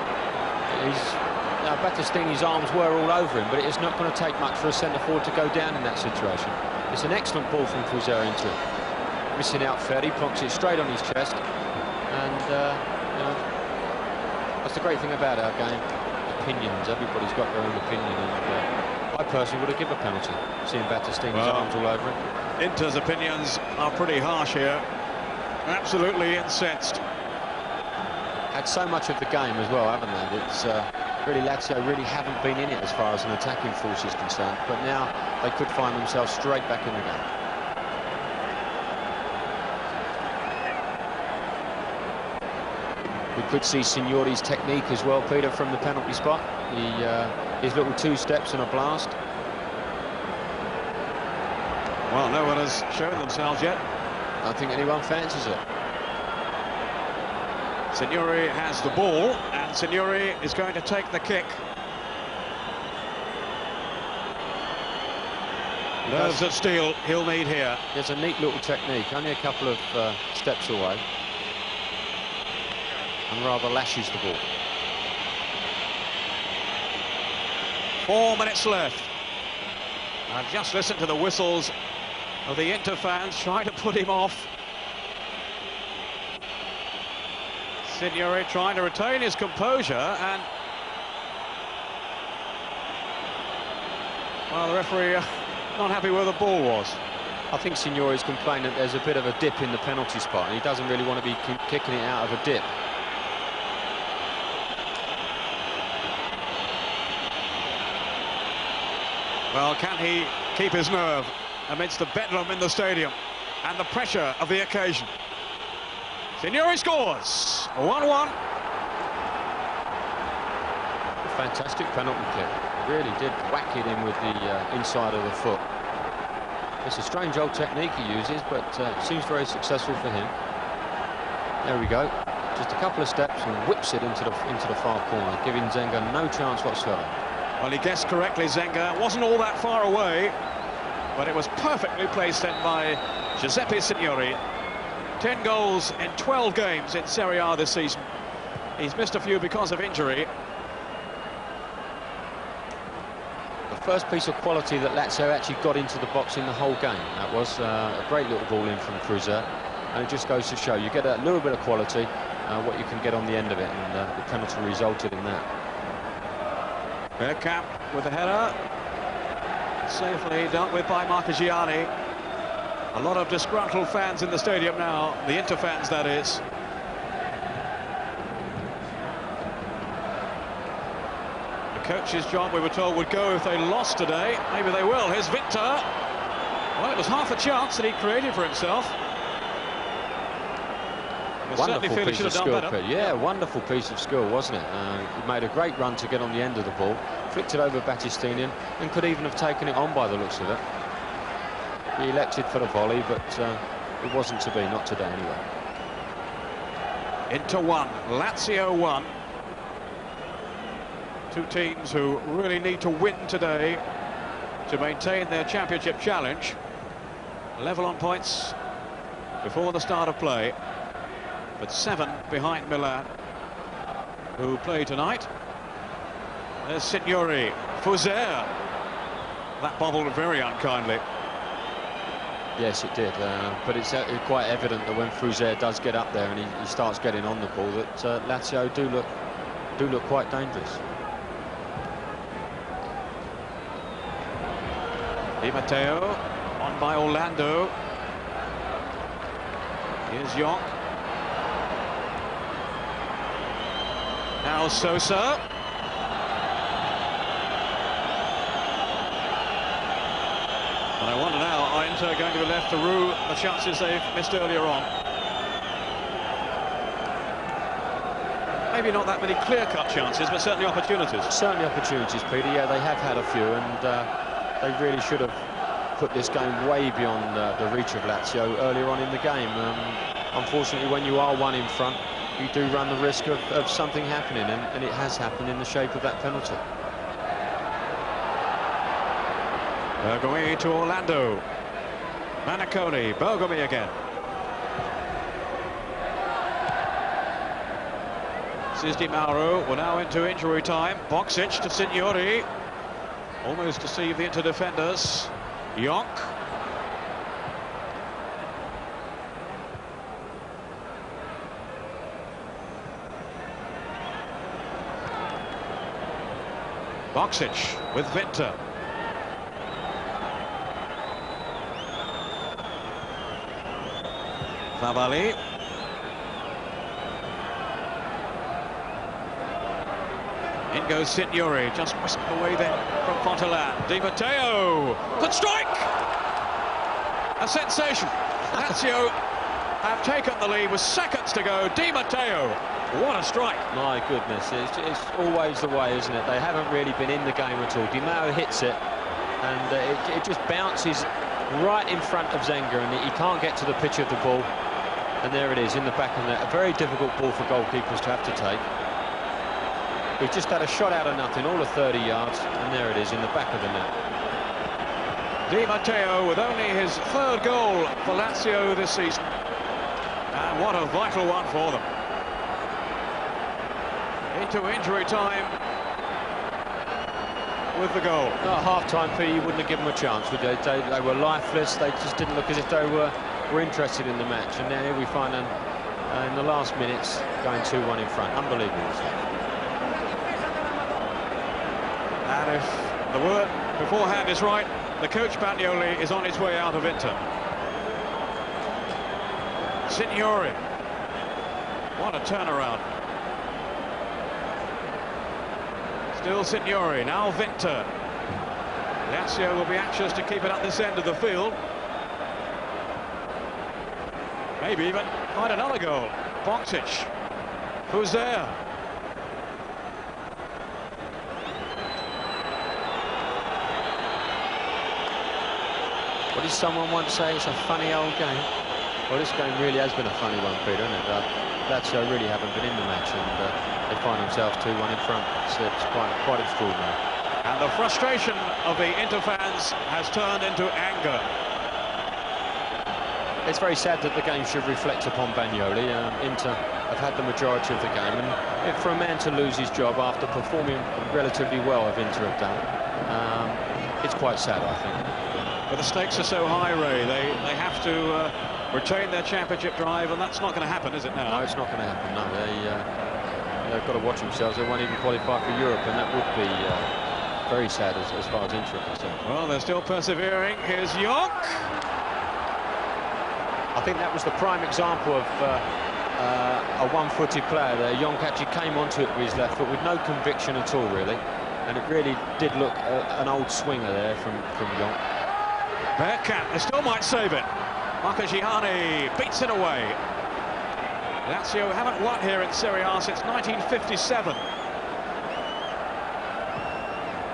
Battistini's arms were all over him, but it's not going to take much for a centre-forward to go down in that situation. It's an excellent ball from Fuser into it. Missing out Ferry, plonks it straight on his chest, and you know, that's the great thing about our game. Opinions, everybody's got their own opinion, and I personally would have given a penalty, seeing Battistini's arms all over him. Inter's opinions are pretty harsh here. Absolutely incensed. Had so much of the game as well, haven't they? It's really, Lazio really haven't been in it as far as an attacking force is concerned, but now they could find themselves straight back in the game. We could see Signori's technique as well, Peter, from the penalty spot. His little 2 steps and a blast. Well, no one has shown themselves yet. I don't think anyone fancies it. Signori has the ball, and Signori is going to take the kick. Nerves of steel he'll need here. There's a neat little technique, only a couple of steps away, and rather lashes the ball. 4 minutes left. I've just listened to the whistles of the Inter fans trying to put him off. Signori trying to retain his composure, and well, the referee not happy where the ball was. I think Signori's complaining that there's a bit of a dip in the penalty spot, and he doesn't really want to be kicking it out of a dip. Well, can he keep his nerve amidst the bedlam in the stadium and the pressure of the occasion? Signori scores! 1-1. Fantastic penalty kick. Really did whack it in with the inside of the foot. It's a strange old technique he uses, but it seems very successful for him. There we go. Just a couple of steps and whips it into the far corner, giving Zenga no chance whatsoever. Well, he guessed correctly, Zenga. Wasn't all that far away, but it was perfectly placed then by Giuseppe Signori. 10 goals in 12 games in Serie A this season. He's missed a few because of injury. The first piece of quality that Lazio actually got into the box in the whole game. That was a great little ball in from Fuser, and it just goes to show you get a little bit of quality, what you can get on the end of it, and the penalty resulted in that. Bergkamp with the header. Safely dealt with by Marchigiani. A lot of disgruntled fans in the stadium now, the Inter fans, that is. The coach's job, we were told, would go if they lost today. Maybe they will. Here's Victor. Well, it was half a chance that he created for himself. Wonderful piece of skill, yeah, wonderful piece of skill, wasn't it? He made a great run to get on the end of the ball, flicked it over Battistini, and could even have taken it on by the looks of it. He elected for the volley, but it wasn't to be, not today anyway. Inter 1, Lazio 1. Two teams who really need to win today to maintain their championship challenge. Level on points before the start of play, but 7 behind Milan, who play tonight. There's Signori, Fuser. That bobbled very unkindly. Yes, it did, but it's quite evident that when Fuser does get up there and he starts getting on the ball, that Lazio do look quite dangerous. Di Matteo on by Orlando. Here's Yonk. Now Sosa. And I wonder now, are Inter going to be left to rue the chances they've missed earlier on? Maybe not that many clear-cut chances, but certainly opportunities. Certainly opportunities, Peter. Yeah, they have had a few, and they really should have put this game way beyond the reach of Lazio earlier on in the game. Unfortunately, when you are one in front, you do run the risk of something happening, and it has happened in the shape of that penalty. Bergomi to Orlando. Manaconi, Bergomi again. This is Di Mauro. We're now into injury time. Boksic to Signori. Almost deceived the Inter defenders. Yonk. Boksic with Winter. Favali. In goes Signori, just whisked away then from Fontelan. Di Matteo, good strike! A sensation. Lazio have taken the lead with seconds to go. Di Matteo, what a strike! My goodness, it's always the way, isn't it? They haven't really been in the game at all. Di Matteo hits it, and it just bounces right in front of Zenga, and he can't get to the pitch of the ball. And there it is, in the back of the net. A very difficult ball for goalkeepers to have to take. We've just had a shot out of nothing, all of 30 yards, and there it is, in the back of the net. Di Matteo with only his 3rd goal for Lazio this season. And what a vital one for them. Into injury time with the goal. At half-time, Peter, you wouldn't have given them a chance, would you? They were lifeless. They just didn't look as if they were interested in the match. And now here we find them in the last minutes going 2-1 in front. Unbelievable. And if the word beforehand is right, the coach Bagnoli is on his way out of Inter. Signori. What a turnaround. Still Signori, now Winter. Lazio will be anxious to keep it at this end of the field. Maybe even find another goal. Boksic. Who's there? What did someone once say? It's a funny old game. Well, this game really has been a funny one, Peter, hasn't it? Lazio really haven't been in the match, and they find themselves 2-1 in front. It's quite extraordinary. And the frustration of the Inter fans has turned into anger. It's very sad that the game should reflect upon Bagnoli. Inter have had the majority of the game, and for a man to lose his job after performing relatively well, as Inter have done, it's quite sad, I think. But the stakes are so high, Ray. They have to retain their championship drive, and that's not going to happen, is it now? No, it's not going to happen. No, they've got to watch themselves. They won't even qualify for Europe, and that would be very sad as far as Inter are concerned. Well, they're still persevering. Here's Yonk. I think that was the prime example of a one-footed player there. Yonk actually came onto it with his left foot with no conviction at all, really, and it really did look an old swinger there from Yonk. Bergkamp, they still might save it. Marcagiani beats it away. Lazio haven't won here in Serie A since 1957.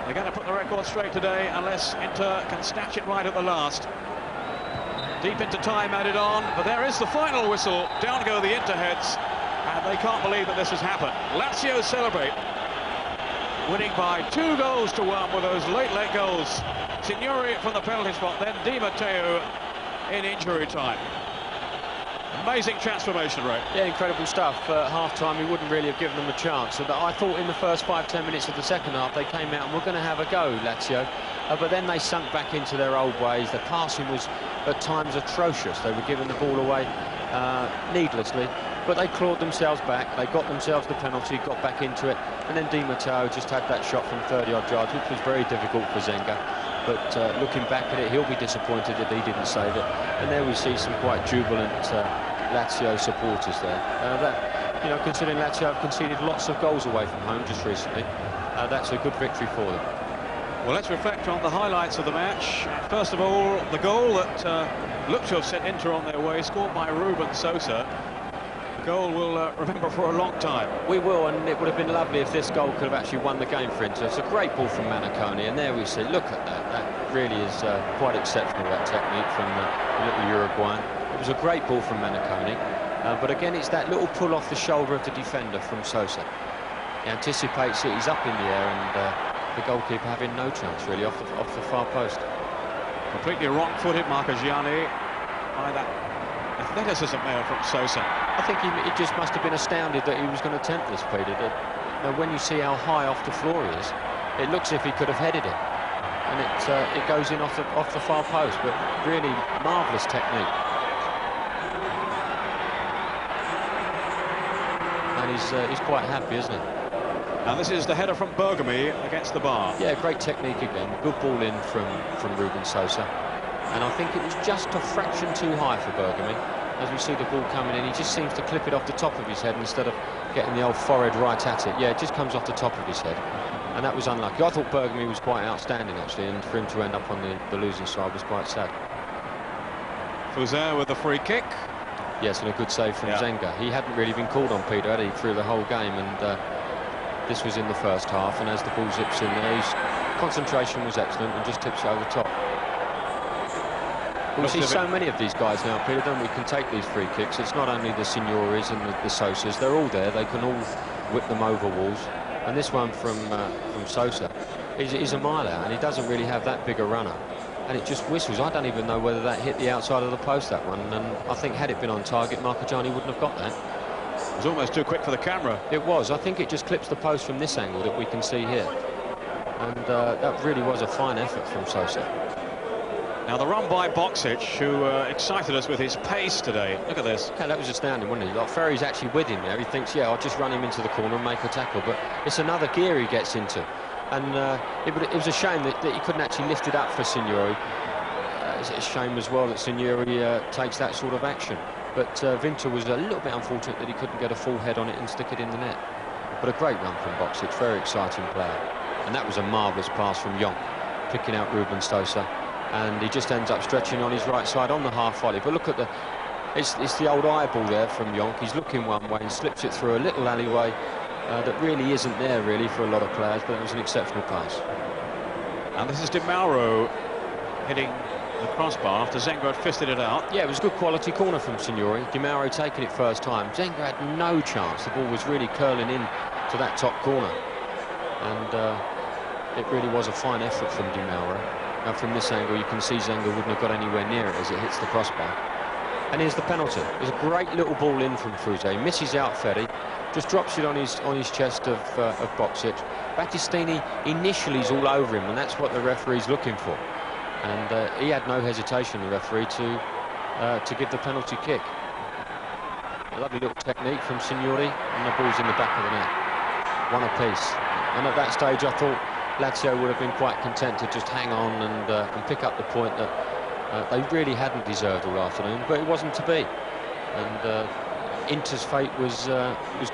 They're going to put the record straight today unless Inter can snatch it right at the last. Deep into time added on, but there is the final whistle. Down go the Inter heads, and they can't believe that this has happened. Lazio celebrate. winning by 2 goals to 1 with those late goals. Signori from the penalty spot, then Di Matteo in injury time. Amazing transformation rate. Yeah, incredible stuff. At half-time, he wouldn't really have given them a chance. And I thought in the first 5-10 minutes of the second half, they came out and were going to have a go, Lazio. But then they sunk back into their old ways. The passing was, at times, atrocious. They were giving the ball away needlessly. But they clawed themselves back. They got themselves the penalty, got back into it. And then Di Matteo just had that shot from 30-odd yards, which was very difficult for Zenga. But looking back at it, he'll be disappointed that he didn't save it. And there we see some quite jubilant Lazio supporters there. You know, considering Lazio have conceded lots of goals away from home just recently, that's a good victory for them. Well, let's reflect on the highlights of the match. First of all, the goal that looked to have sent Inter on their way, scored by Ruben Sosa. The goal we'll remember for a long time. We will, and it would have been lovely if this goal could have actually won the game for Inter. It's a great ball from Manconi, and there we see, look at that. That really is quite exceptional, that technique from the little Uruguayan. It was a great ball from Manconi, but again, it's that little pull off the shoulder of the defender from Sosa. He anticipates it, he's up in the air, and the goalkeeper having no chance, really, off the far post. Completely wrong-footed Marcagiani by that athleticism there from Sosa. I think he just must have been astounded that he was going to attempt this, Peter. When you see how high off the floor he is, it looks as if he could have headed it. And it goes in off the far post, but really marvellous technique. And he's quite happy, isn't he? Now this is the header from Bergomi against the bar. Yeah, great technique again. Good ball in from Ruben Sosa. And I think it was just a fraction too high for Bergomi. As we see the ball coming in, he just seems to clip it off the top of his head instead of getting the old forehead right at it. Yeah, it just comes off the top of his head. And that was unlucky. I thought Bergomi was quite outstanding, actually, and for him to end up on the losing side was quite sad. Fuzet with the free kick. Yes, and a good save from Zenga. He hadn't really been called on, Peter, had he, through the whole game, and this was in the first half, and as the ball zips in there, his concentration was excellent and just tips it over the top. We see so many of these guys now, Peter, don't we, can take these free kicks. It's not only the Signoris and the Sosas, they're all there. They can all whip them over walls. And this one from Sosa is a mile out, and he doesn't really have that big a runner. And it just whistles. I don't even know whether that hit the outside of the post, that one. And I think had it been on target, Marcagiani wouldn't have got that. It was almost too quick for the camera. It was. I think it just clips the post from this angle that we can see here. And that really was a fine effort from Sosa. Now the run by Boksic, who excited us with his pace today. Look at this. Yeah, that was astounding, wasn't he? Like, Ferry's actually with him there. He thinks, yeah, I'll just run him into the corner and make a tackle. But it's another gear he gets into. And it was a shame that he couldn't actually lift it up for Signori. It's a shame as well that Signori takes that sort of action. But Vinter was a little bit unfortunate that he couldn't get a full head on it and stick it in the net. But a great run from Boksic, very exciting player. And that was a marvellous pass from Jonk, picking out Ruben Sosa. And he just ends up stretching on his right side on the half volley. But look at it's the old eyeball there from Jonk. He's looking one way and slips it through a little alleyway that really isn't there really for a lot of players, but it was an exceptional pass. And this is Di Mauro hitting the crossbar after Zenga had fisted it out. Yeah, it was a good quality corner from Signori. Di Mauro taking it first time. Zenga had no chance. The ball was really curling in to that top corner. And it really was a fine effort from Di Mauro. Now from this angle you can see Zenga wouldn't have got anywhere near it as it hits the crossbar. And here's the penalty. There's a great little ball in from Fuzet. He misses out Ferry, just drops it on his chest of Boksic. Battistini initially is all over him, and that's what the referee's looking for. And he had no hesitation, the referee, to give the penalty kick. A lovely little technique from Signori, and the ball's in the back of the net. One apiece. And at that stage I thought Lazio would have been quite content to just hang on and pick up the point that they really hadn't deserved all afternoon, but it wasn't to be. And Inter's fate was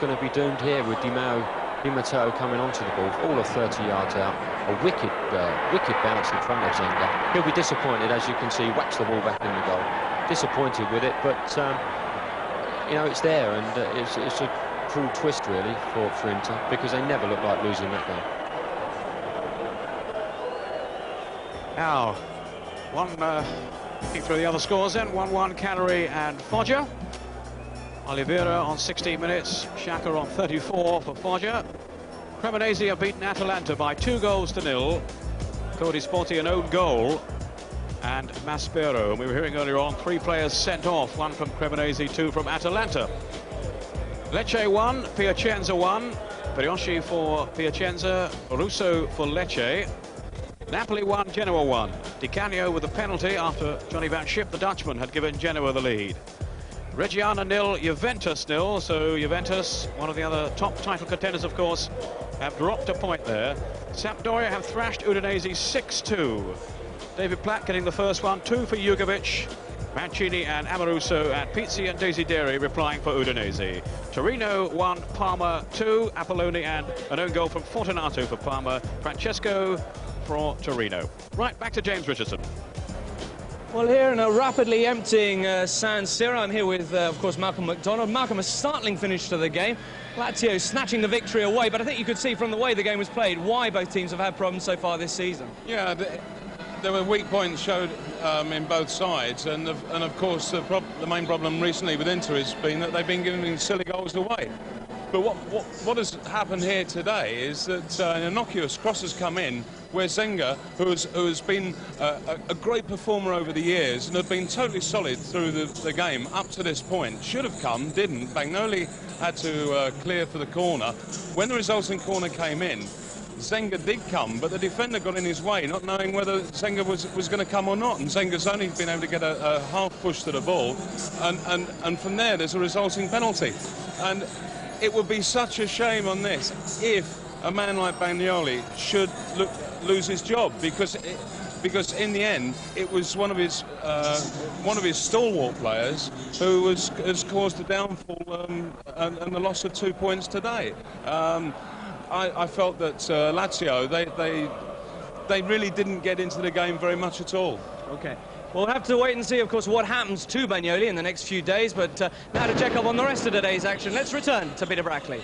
going to be doomed here with Di Matteo coming onto the ball, all of 30 yards out. A wicked bounce in front of Zenga. He'll be disappointed, as you can see, whacks the ball back in the goal. Disappointed with it, but you know, it's there, and it's a cruel twist really for Inter, because they never look like losing that game. Now, looking through the other scores then, 1-1 Cagliari and Foggia. Oliveira on 16 minutes, Xhaka on 34 for Foggia. Cremonese have beaten Atalanta by 2-0. Cody Sporti an own goal, and Maspero. And we were hearing earlier on 3 players sent off, 1 from Cremonese, 2 from Atalanta. Lecce 1, Piacenza 1. Brioschi for Piacenza, Russo for Lecce. Napoli 1, Genoa 1. Di Canio with a penalty after Johnny Van Schip, the Dutchman, had given Genoa the lead. Reggiana 0, Juventus 0. So Juventus, one of the other top title contenders, of course, have dropped a point there. Sampdoria have thrashed Udinese 6-2. David Platt getting the first one, 2 for Jugovic. Mancini and Amoruso, and Pizzi and Desideri replying for Udinese. Torino 1, Parma 2. Apolloni and an own goal from Fortunato for Parma. Francesco for Torino. Right, back to James Richardson. Well, here in a rapidly emptying San Siro, I'm here with, of course, Malcolm McDonald. Malcolm, a startling finish to the game. Lazio snatching the victory away, but I think you could see from the way the game was played why both teams have had problems so far this season. Yeah, there were weak points showed in both sides, and of course the main problem recently with Inter has been that they've been giving silly goals away. But what has happened here today is that an innocuous cross has come in where Zenga, who has been a great performer over the years and had been totally solid through the game up to this point, should have come, didn't. Bagnoli had to clear for the corner. When the resulting corner came in, Zenga did come, but the defender got in his way, not knowing whether Zenga was going to come or not. And Zenga's only been able to get a half push to the ball, and from there there's a resulting penalty. And it would be such a shame on this if a man like Bagnoli should lose his job, because in the end it was one of his stalwart players who has caused the downfall and the loss of 2 points today. I felt that Lazio, they really didn't get into the game very much at all. Okay. We'll have to wait and see, of course, what happens to Bagnoli in the next few days, but now to check up on the rest of today's action, let's return to Peter Brackley.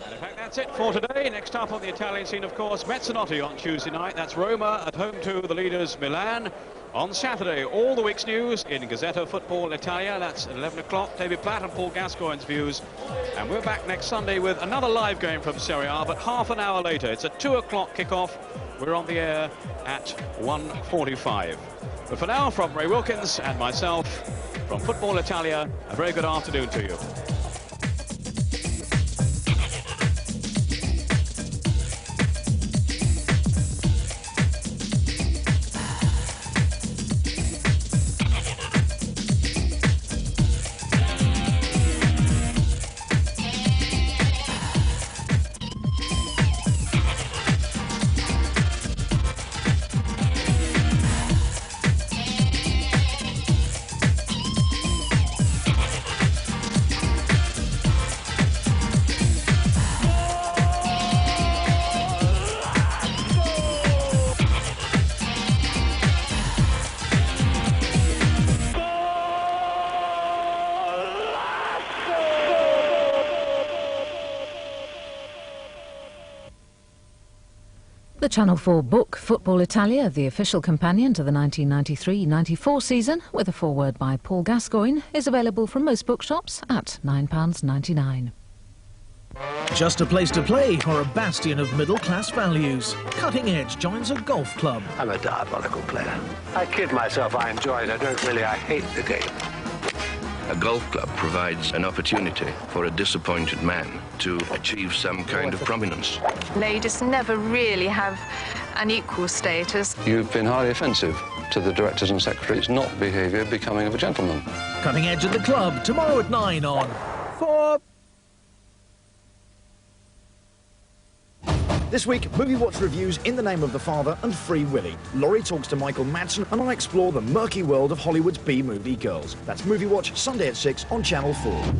And in fact, that's it for today. Next up on the Italian scene, of course, Mezzanotte on Tuesday night. That's Roma at home to the leaders Milan. On Saturday, all the week's news in Gazzetta Football Italia. That's at 11 o'clock. David Platt and Paul Gascoigne's views. And we're back next Sunday with another live game from Serie A, but half an hour later. It's a 2 o'clock kickoff. We're on the air at 1:45. But for now, from Ray Wilkins and myself, from Football Italia, a very good afternoon to you. The Channel 4 book, Football Italia, the official companion to the 1993-94 season, with a foreword by Paul Gascoigne, is available from most bookshops at £9.99. Just a place to play or a bastion of middle-class values? Cutting Edge joins a golf club. I'm a diabolical player. I kid myself I enjoy it. I don't really. I hate the game. A golf club provides an opportunity for a disappointed man to achieve some kind of prominence. Ladies never really have an equal status. You've been highly offensive to the directors and secretaries, not behaviour becoming of a gentleman. Cutting Edge at the club, tomorrow at 9 on 4. This week, Movie Watch reviews In the Name of the Father and Free Willy. Laurie talks to Michael Madsen and I explore the murky world of Hollywood's B-movie girls. That's Movie Watch, Sunday at 6 on Channel 4.